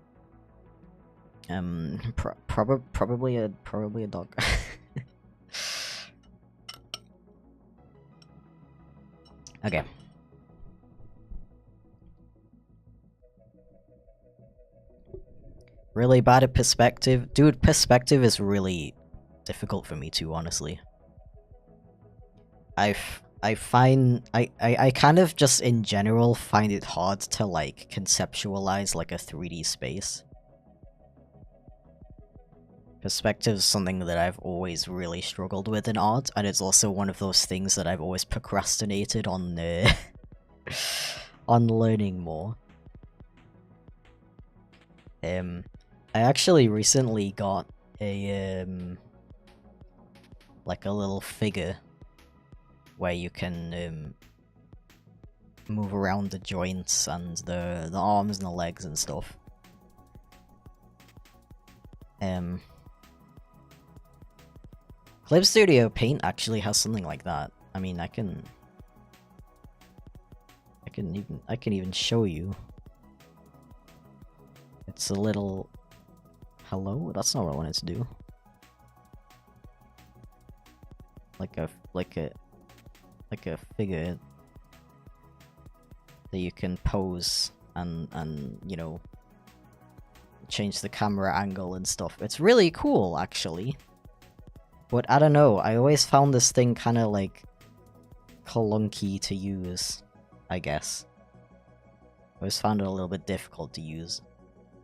probably a dog. Okay. Really bad at perspective. Dude, perspective is really difficult for me too, honestly. I kind of just in general find it hard to like conceptualize like a 3D space. Perspective is something that I've always really struggled with in art, and it's also one of those things that I've always procrastinated on on learning more. I actually recently got a like a little figure where you can move around the joints and the arms and the legs and stuff. Clip Studio Paint actually has something like that. I mean, I can even show you. It's a little... Hello? That's not what I wanted to do. Like a figure that you can pose and you know, change the camera angle and stuff. It's really cool, actually. But I don't know, I always found this thing kind of like clunky to use, I guess. I always found it a little bit difficult to use.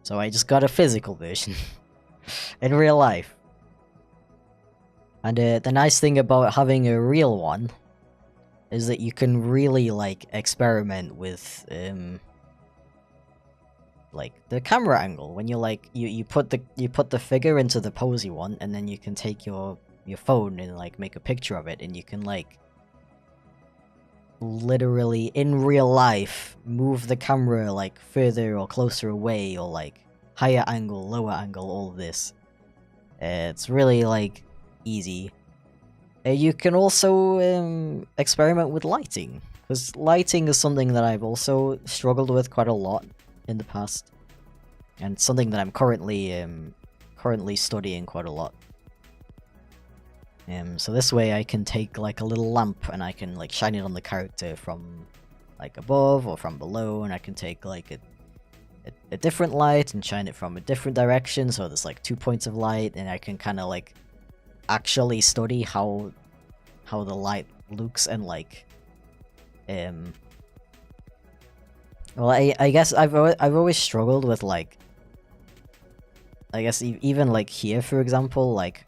So I just got a physical version in real life. And the nice thing about having a real one is that you can really like experiment with like the camera angle. When you like you put the figure into the pose you want, and then you can take your phone and like make a picture of it, and you can like literally in real life move the camera like further or closer away, or like higher angle, lower angle, all of this. It's really like easy. You can also experiment with lighting, because lighting is something that I've also struggled with quite a lot in the past, and something that I'm currently studying quite a lot. So this way I can take like a little lamp and I can like shine it on the character from like above or from below, and I can take like a different light and shine it from a different direction, so there's like 2 points of light, and I can kind of like actually study how the light looks, and like well, I guess I've always struggled with like, I guess even like here, for example, like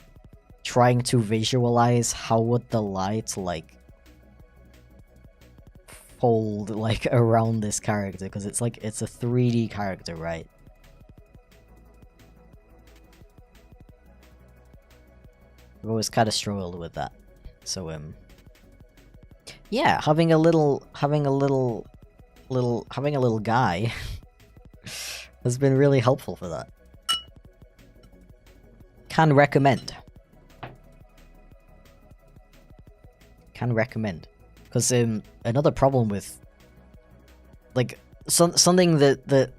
trying to visualize how would the light like fold like around this character, because it's like it's a 3D character, right? I've always kind of struggled with that. So yeah, having a little guy has been really helpful for that. Can recommend. Can recommend. Because another problem with like something that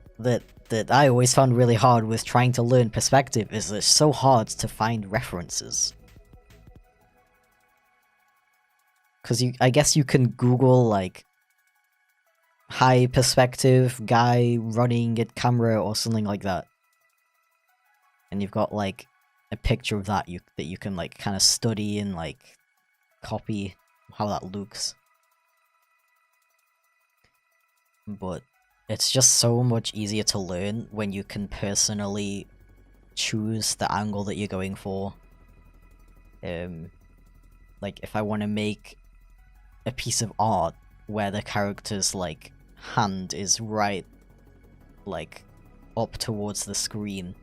I always found really hard with trying to learn perspective is it's so hard to find references. Because I guess you can Google like high perspective guy running at camera or something like that, and you've got like a picture of that you can like kind of study and like copy how that looks. But it's just so much easier to learn when you can personally choose the angle that you're going for. Like if I want to make a piece of art where the character's like hand is right like up towards the screen,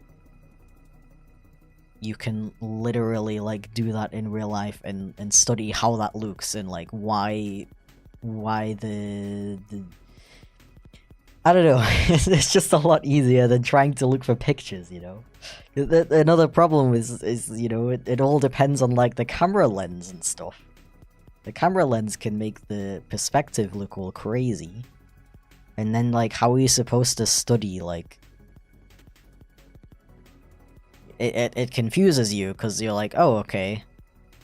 you can literally like do that in real life and study how that looks, and like why the I don't know. It's just a lot easier than trying to look for pictures, you know. Another problem is you know, it all depends on like the camera lens and stuff. The camera lens can make the perspective look all crazy, and then like how are you supposed to study like it confuses you, because you're like, oh, okay,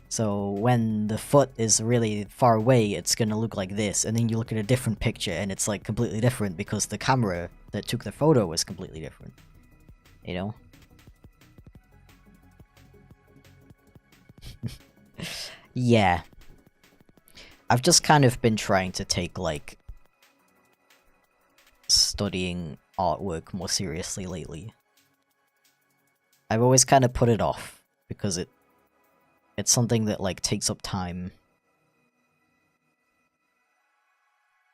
so when the foot is really far away it's gonna look like this, and then you look at a different picture and it's like completely different because the camera that took the photo was completely different, you know. Yeah. I've just kind of been trying to take, like, studying artwork more seriously lately. I've always kind of put it off, because it's something that, like, takes up time.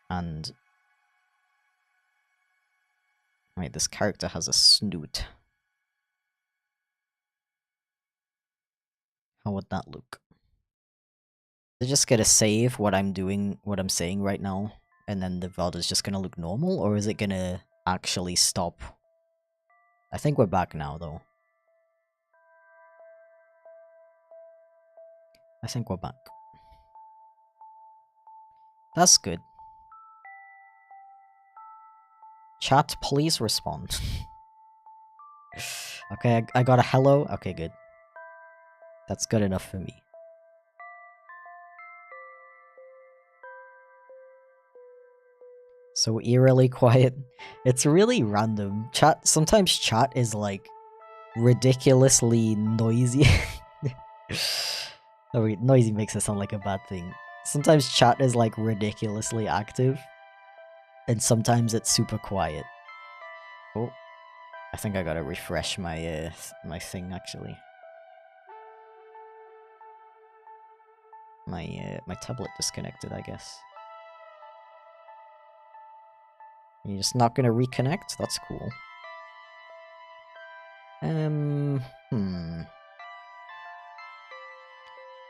And... Wait, this character has a snoot. How would that look? Is it just gonna save what I'm doing, what I'm saying right now, and then the VOD is just gonna look normal, or is it gonna actually stop? I think we're back now, though. I think we're back. That's good. Chat, please respond. Okay, I got a hello. Okay, good. That's good enough for me. So eerily quiet. It's really random. Sometimes chat is like ridiculously noisy. Oh wait, noisy makes it sound like a bad thing. Sometimes chat is like ridiculously active, and sometimes it's super quiet. Oh, I think I gotta refresh my my thing actually. My tablet disconnected, I guess. You're just not gonna reconnect? That's cool.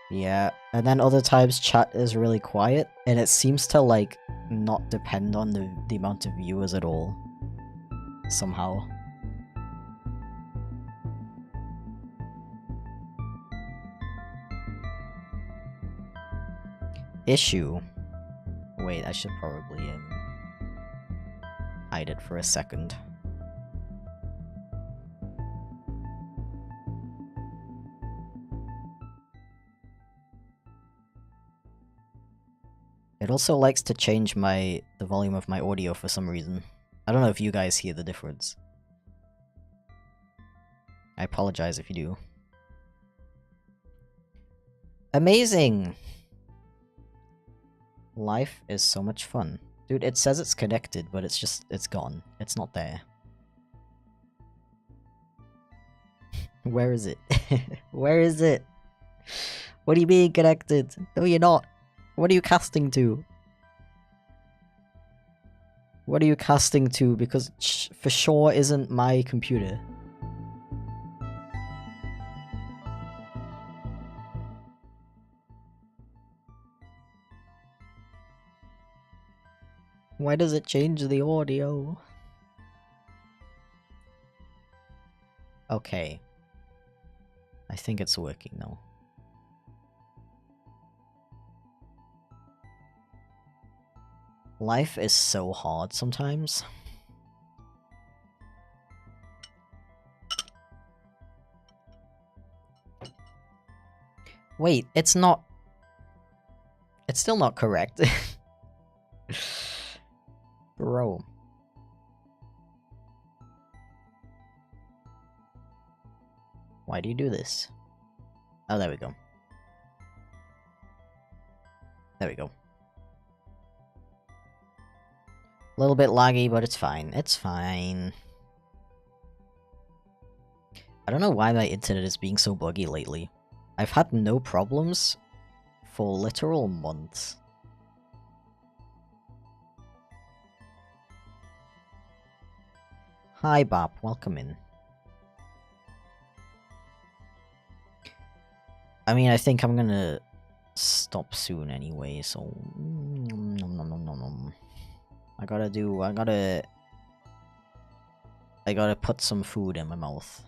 Yeah, and then other times chat is really quiet, and it seems to, like, not depend on the amount of viewers at all. Somehow. Issue. Wait, I should probably, hide it for a second. It also likes to change the volume of my audio for some reason. I don't know if you guys hear the difference. I apologize if you do. Amazing! Life is so much fun. Dude, it says it's connected, but it's gone. It's not there. Where is it? Where is it? What do you mean connected? No, you're not. What are you casting to? What are you casting to? Because for sure isn't my computer. Why does it change the audio? Okay. I think it's working now. Life is so hard sometimes. Wait, it's not... It's still not correct. Bro. Why do you do this? Oh, there we go. There we go. A little bit laggy, but it's fine. It's fine. I don't know why my internet is being so buggy lately. I've had no problems for literal months. Hi, Bop. Welcome in. I mean, I think I'm gonna stop soon anyway, so... I gotta put some food in my mouth.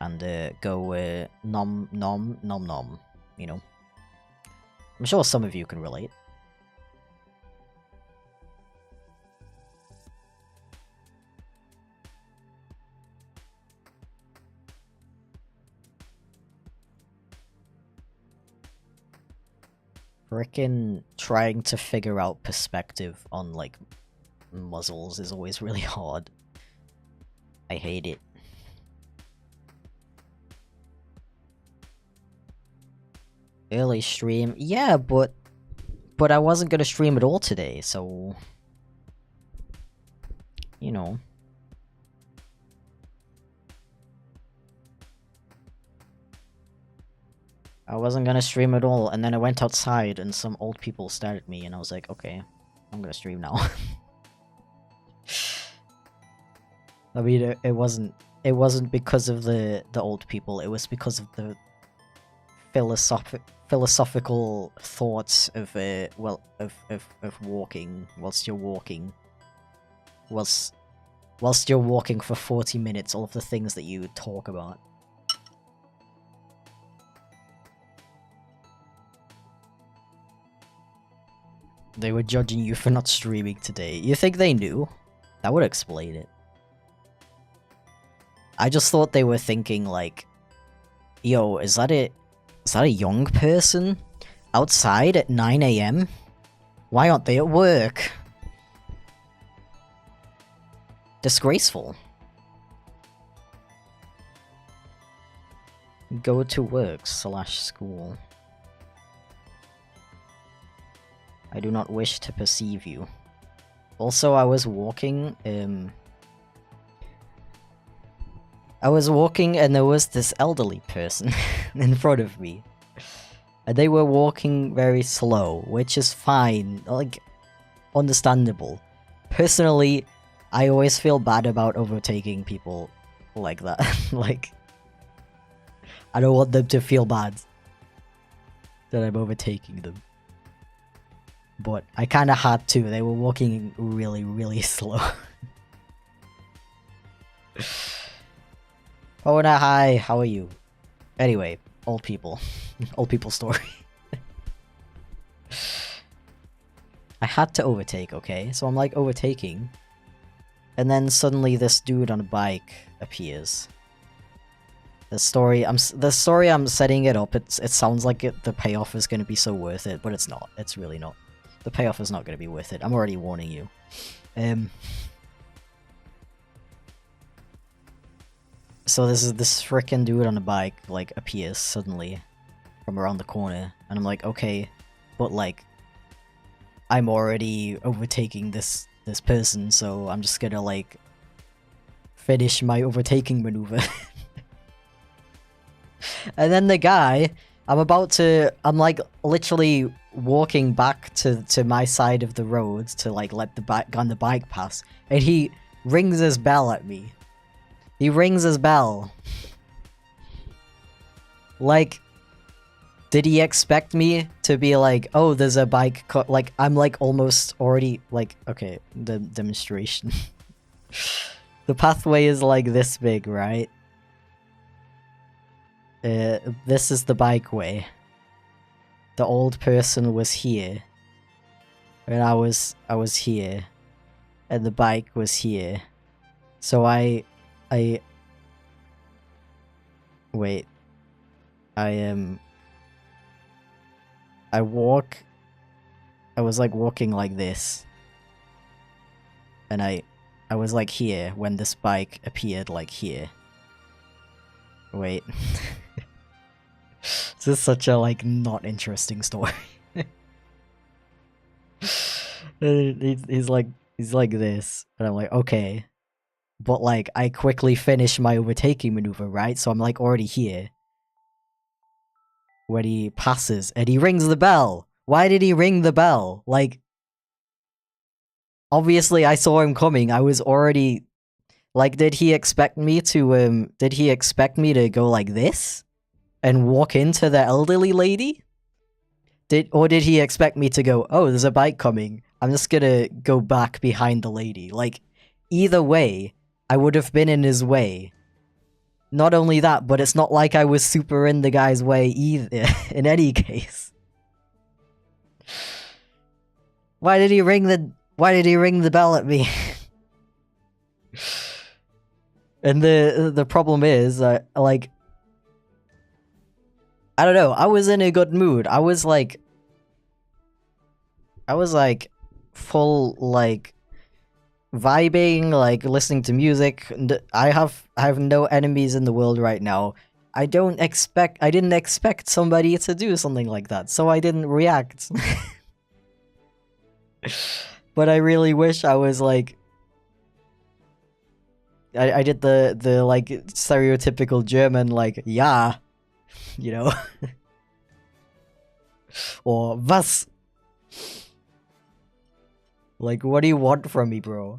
And go nom nom nom nom, you know. I'm sure some of you can relate. Frickin' trying to figure out perspective on, like, muzzles is always really hard. I hate it. Early stream? Yeah, but I wasn't gonna stream at all today, so... You know. I wasn't gonna stream at all, and then I went outside and some old people stared at me, and I was like, okay, I'm gonna stream now. I mean, it wasn't because of the old people, it was because of the philosophical thoughts of of walking whilst you're walking. Whilst you're walking for 40 minutes, all of the things that you talk about. They were judging you for not streaming today. You think they knew? That would explain it. I just thought they were thinking like, yo, is that a young person outside at 9 AM? Why aren't they at work? Disgraceful. Go to work / school. I do not wish to perceive you. Also, I was walking and there was this elderly person in front of me. And they were walking very slow, which is fine, like, understandable. Personally, I always feel bad about overtaking people like that. Like, I don't want them to feel bad that I'm overtaking them. But I kinda had to, they were walking really, really slow. Oh, no, hi, how are you? Anyway, old people. Old people story. I had to overtake, okay? So I'm like overtaking. And then suddenly this dude on a bike appears. The story I'm setting it up, it sounds like the payoff is going to be so worth it, but it's not. It's really not. The payoff is not going to be worth it. I'm already warning you. So this frickin' dude on a bike, like, appears suddenly from around the corner, and I'm like, okay, but like, I'm already overtaking this person, so I'm just gonna like finish my overtaking maneuver. And then the guy, I'm like literally walking back to my side of the road to like let the guy on the bike pass, and he rings his bell at me. He rings his bell. Like, did he expect me to be like, oh, there's a bike like, I'm like almost already, like, okay, the demonstration. The pathway is like this big, right? This is the bike way. The old person was here. And I was here. And the bike was here. So wait. I was like walking like this. And I was like here when this bike appeared, like here. Wait. This is such a like not interesting story. he's like this, and I'm like, okay. But like I quickly finish my overtaking maneuver, right? So I'm like already here. When he passes and he rings the bell. Why did he ring the bell? Like, obviously I saw him coming. I was already like, did he expect me to go like this and walk into the elderly lady? Or did he expect me to go, oh, there's a bike coming, I'm just gonna go back behind the lady? Like, either way, I would have been in his way. Not only that, but it's not like I was super in the guy's way either, in any case. Why did he ring the bell at me? And the problem is, like, I don't know, I was in a good mood. I was like full, like, vibing, like listening to music. I have no enemies in the world right now. I didn't expect somebody to do something like that, so I didn't react. But I really wish I was like, I did the like stereotypical German like yeah, you know, or was. Like, what do you want from me, bro?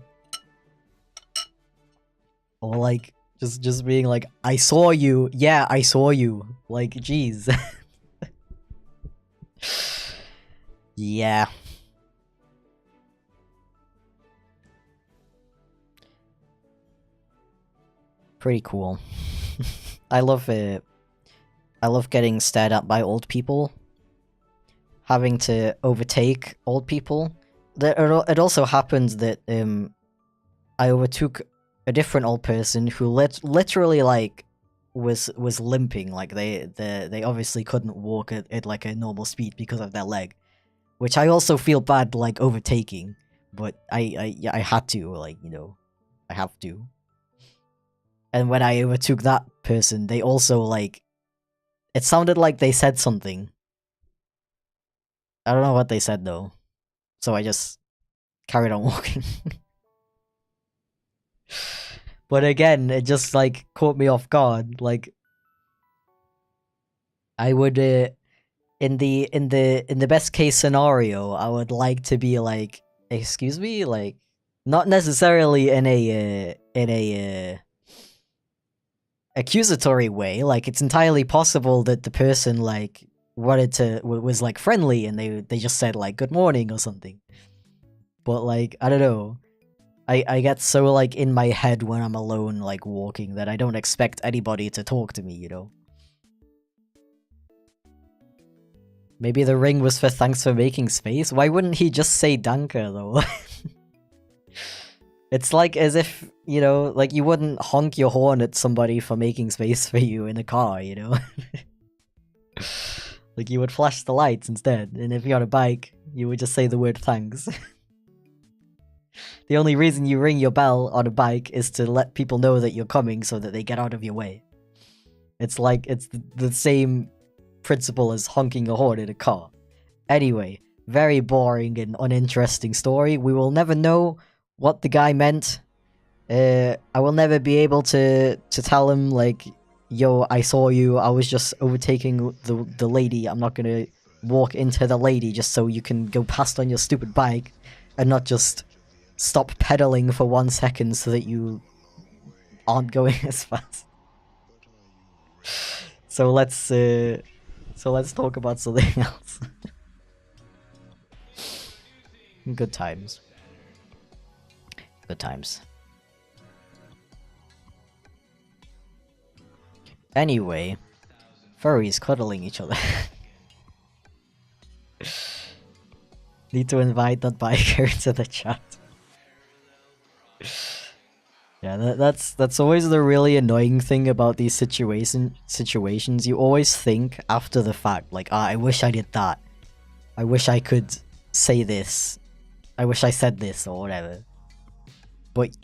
Or like just being like, I saw you. Yeah, I saw you. Like, jeez. Yeah. Pretty cool. I love it. I love getting stared at by old people. Having to overtake old people. It also happens that I overtook a different old person who literally like was limping. Like they obviously couldn't walk at like a normal speed because of their leg, which I also feel bad like overtaking, but I had to, like, you know, I have to. And when I overtook that person, they also like, it sounded like they said something. I don't know what they said though, so I just carried on walking. But again, it just like caught me off guard. Like, I would in the best case scenario, I would like to be like, excuse me, like, not necessarily in a accusatory way. Like, it's entirely possible that the person like wanted to was like friendly and they just said like good morning or something. But like, I don't know. I get so like in my head when I'm alone like walking that I don't expect anybody to talk to me, you know. Maybe the ring was for thanks for making space? Why wouldn't he just say danke though? It's like as if, you know, like you wouldn't honk your horn at somebody for making space for you in a car, you know? Like you would flash the lights instead, and if you're on a bike, you would just say the word thanks. The only reason you ring your bell on a bike is to let people know that you're coming so that they get out of your way. It's like, it's the same principle as honking a horn in a car. Anyway, very boring and uninteresting story. We will never know what the guy meant. I will never be able to tell him like, yo, I saw you, I was just overtaking the lady, I'm not gonna walk into the lady just so you can go past on your stupid bike and not just stop pedaling for 1 second so that you aren't going as fast. So let's talk about something else. Good times. Good times. Anyway, furries cuddling each other. Need to invite that biker into the chat. Yeah, that's always the really annoying thing about these situations. You always think after the fact, like, I wish I did that. I wish I could say this. I wish I said this or whatever. But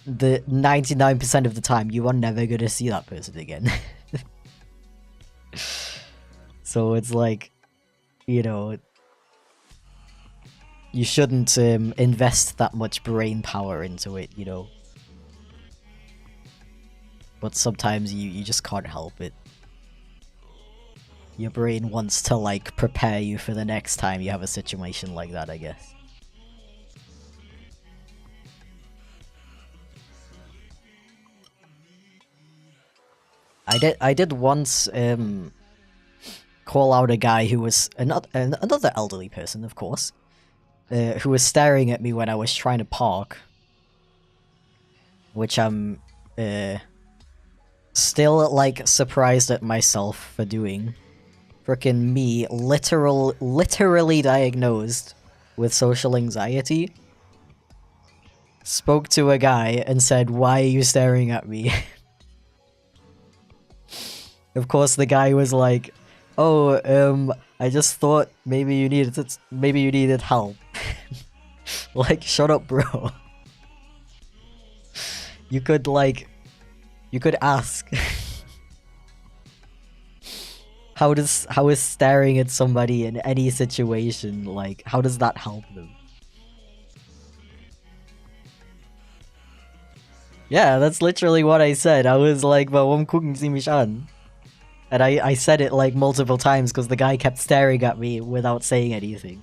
the 99% of the time, you are never gonna see that person again. So it's like, you know, you shouldn't invest that much brain power into it, you know. But sometimes you just can't help it. Your brain wants to like prepare you for the next time you have a situation like that, I guess. I did once call out a guy who was another elderly person, of course, who was staring at me when I was trying to park, which I'm still like surprised at myself for doing. Frickin' me, literally diagnosed with social anxiety, spoke to a guy and said, "Why are you staring at me?" Of course, the guy was like, "Oh, I just thought maybe you needed help." Like, shut up, bro. You could ask. how is staring at somebody in any situation, like, how does that help them? Yeah, that's literally what I said. I was like, warum gucken Sie mich an? And I said it like multiple times because the guy kept staring at me without saying anything.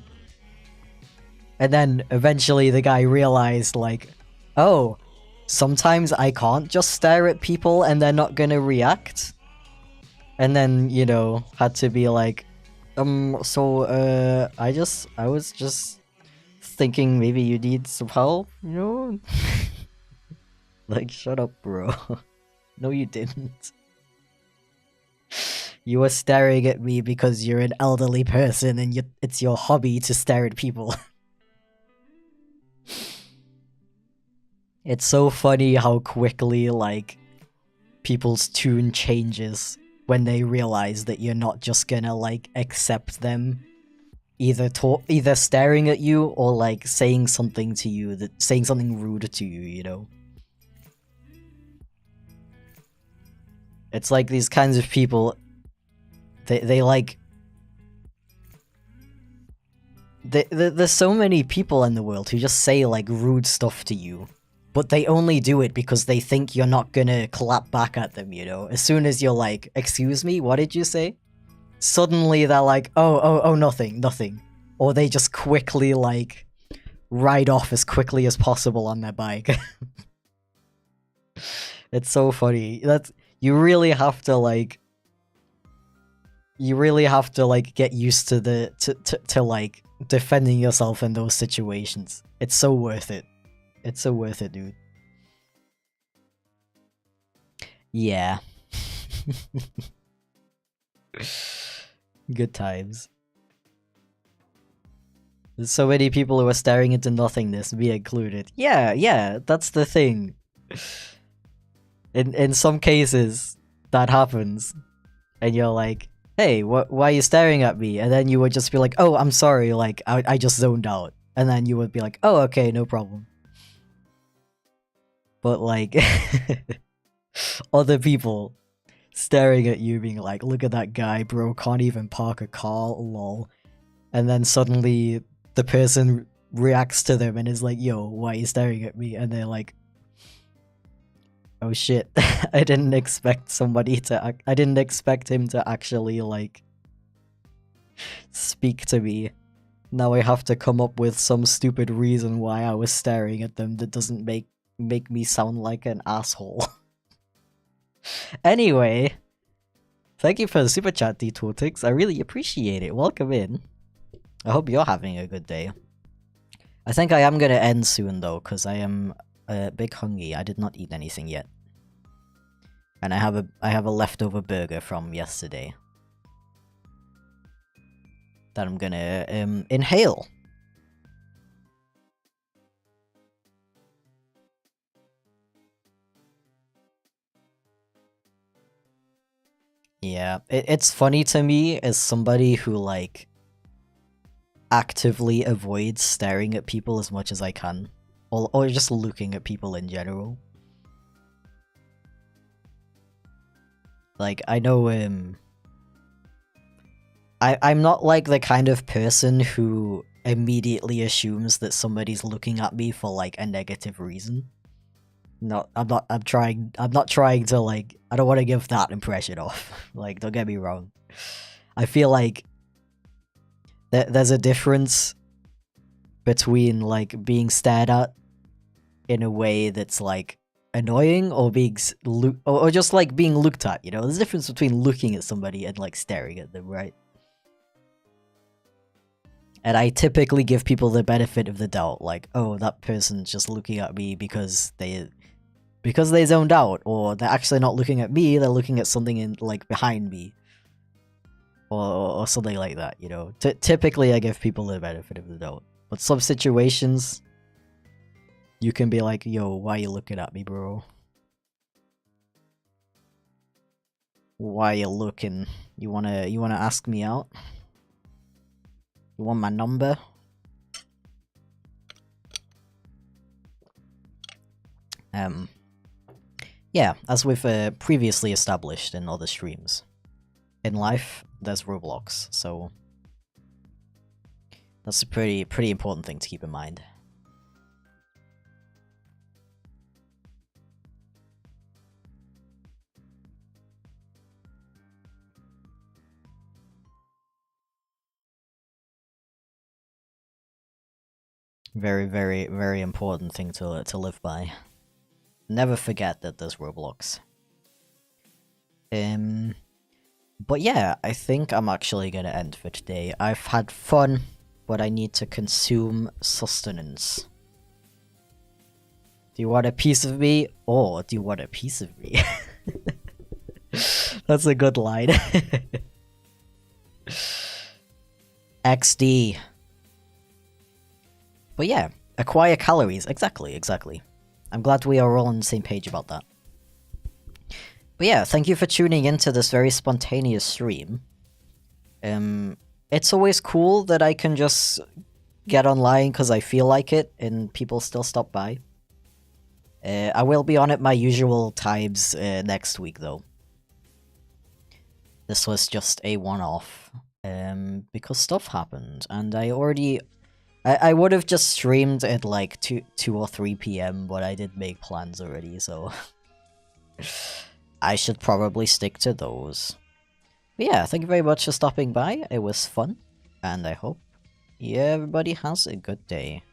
And then eventually the guy realized, like, oh, sometimes I can't just stare at people and they're not gonna react. And then, you know, had to be like, I was just thinking maybe you need some help, you know? Like, shut up, bro. No, you didn't. You were staring at me because you're an elderly person and it's your hobby to stare at people. It's so funny how quickly, like, people's tune changes when they realize that you're not just gonna, like, accept them either staring at you or, like, saying something to you, saying something rude to you, you know? It's like these kinds of people, they like... There's so many people in the world who just say, like, rude stuff to you. But they only do it because they think you're not gonna clap back at them, you know? As soon as you're like, excuse me, what did you say? Suddenly they're like, oh, nothing. Or they just quickly, like, ride off as quickly as possible on their bike. It's so funny. You really have to, like, get used to to like, defending yourself in those situations. It's so worth it. It's so worth it, dude. Yeah. Good times. There's so many people who are staring into nothingness, me included. Yeah, that's the thing. In some cases, that happens. And you're like, hey, why are you staring at me? And then you would just be like, oh, I'm sorry, like, I just zoned out. And then you would be like, oh, okay, no problem. But, like, other people staring at you being like, look at that guy, bro, can't even park a car, lol. And then suddenly the person reacts to them and is like, yo, why are you staring at me? And they're like, oh shit, I didn't expect him to actually, like, speak to me. Now I have to come up with some stupid reason why I was staring at them that doesn't make me sound like an asshole. Anyway, thank you for the super chat, D-Tortix. I really appreciate it. Welcome in. I hope you're having a good day. I think I am gonna end soon though, because I am a bit hungry. I did not eat anything yet. And I have a leftover burger from yesterday that I'm gonna inhale. Yeah, it's funny to me as somebody who, like, actively avoids staring at people as much as I can. Or just looking at people in general. Like, I know, I'm not, like, the kind of person who immediately assumes that somebody's looking at me for, like, a negative reason. No, I'm not trying to, like, I don't want to give that impression off. Like, don't get me wrong. I feel like there's a difference between, like, being stared at in a way that's, like, annoying or being or just, like, being looked at, you know? There's a difference between looking at somebody and, like, staring at them, right? And I typically give people the benefit of the doubt, like, oh, that person's just looking at me because they zoned out, or they're actually not looking at me, they're looking at something in, like, behind me. Or something like that, you know? Typically I give people the benefit of the doubt. But some situations, you can be like, yo, why are you looking at me, bro? Why are you looking? You wanna ask me out? You want my number? Yeah, as we've previously established in other streams, in life, there's Roblox, so that's a pretty important thing to keep in mind. Very important thing to live by. Never forget that there's Roblox. But yeah, I think I'm actually gonna end for today. I've had fun, but I need to consume sustenance. Do you want a piece of me, or do you want a piece of me? That's a good line. XD. But yeah, acquire calories. Exactly. I'm glad we are all on the same page about that. But yeah, thank you for tuning into this very spontaneous stream. It's always cool that I can just get online because I feel like it, and people still stop by. I will be on at my usual times next week, though. This was just a one-off, because stuff happened, and I would have just streamed at like 2 or 3 PM, but I did make plans already, so I should probably stick to those. But yeah, thank you very much for stopping by. It was fun, and I hope everybody has a good day.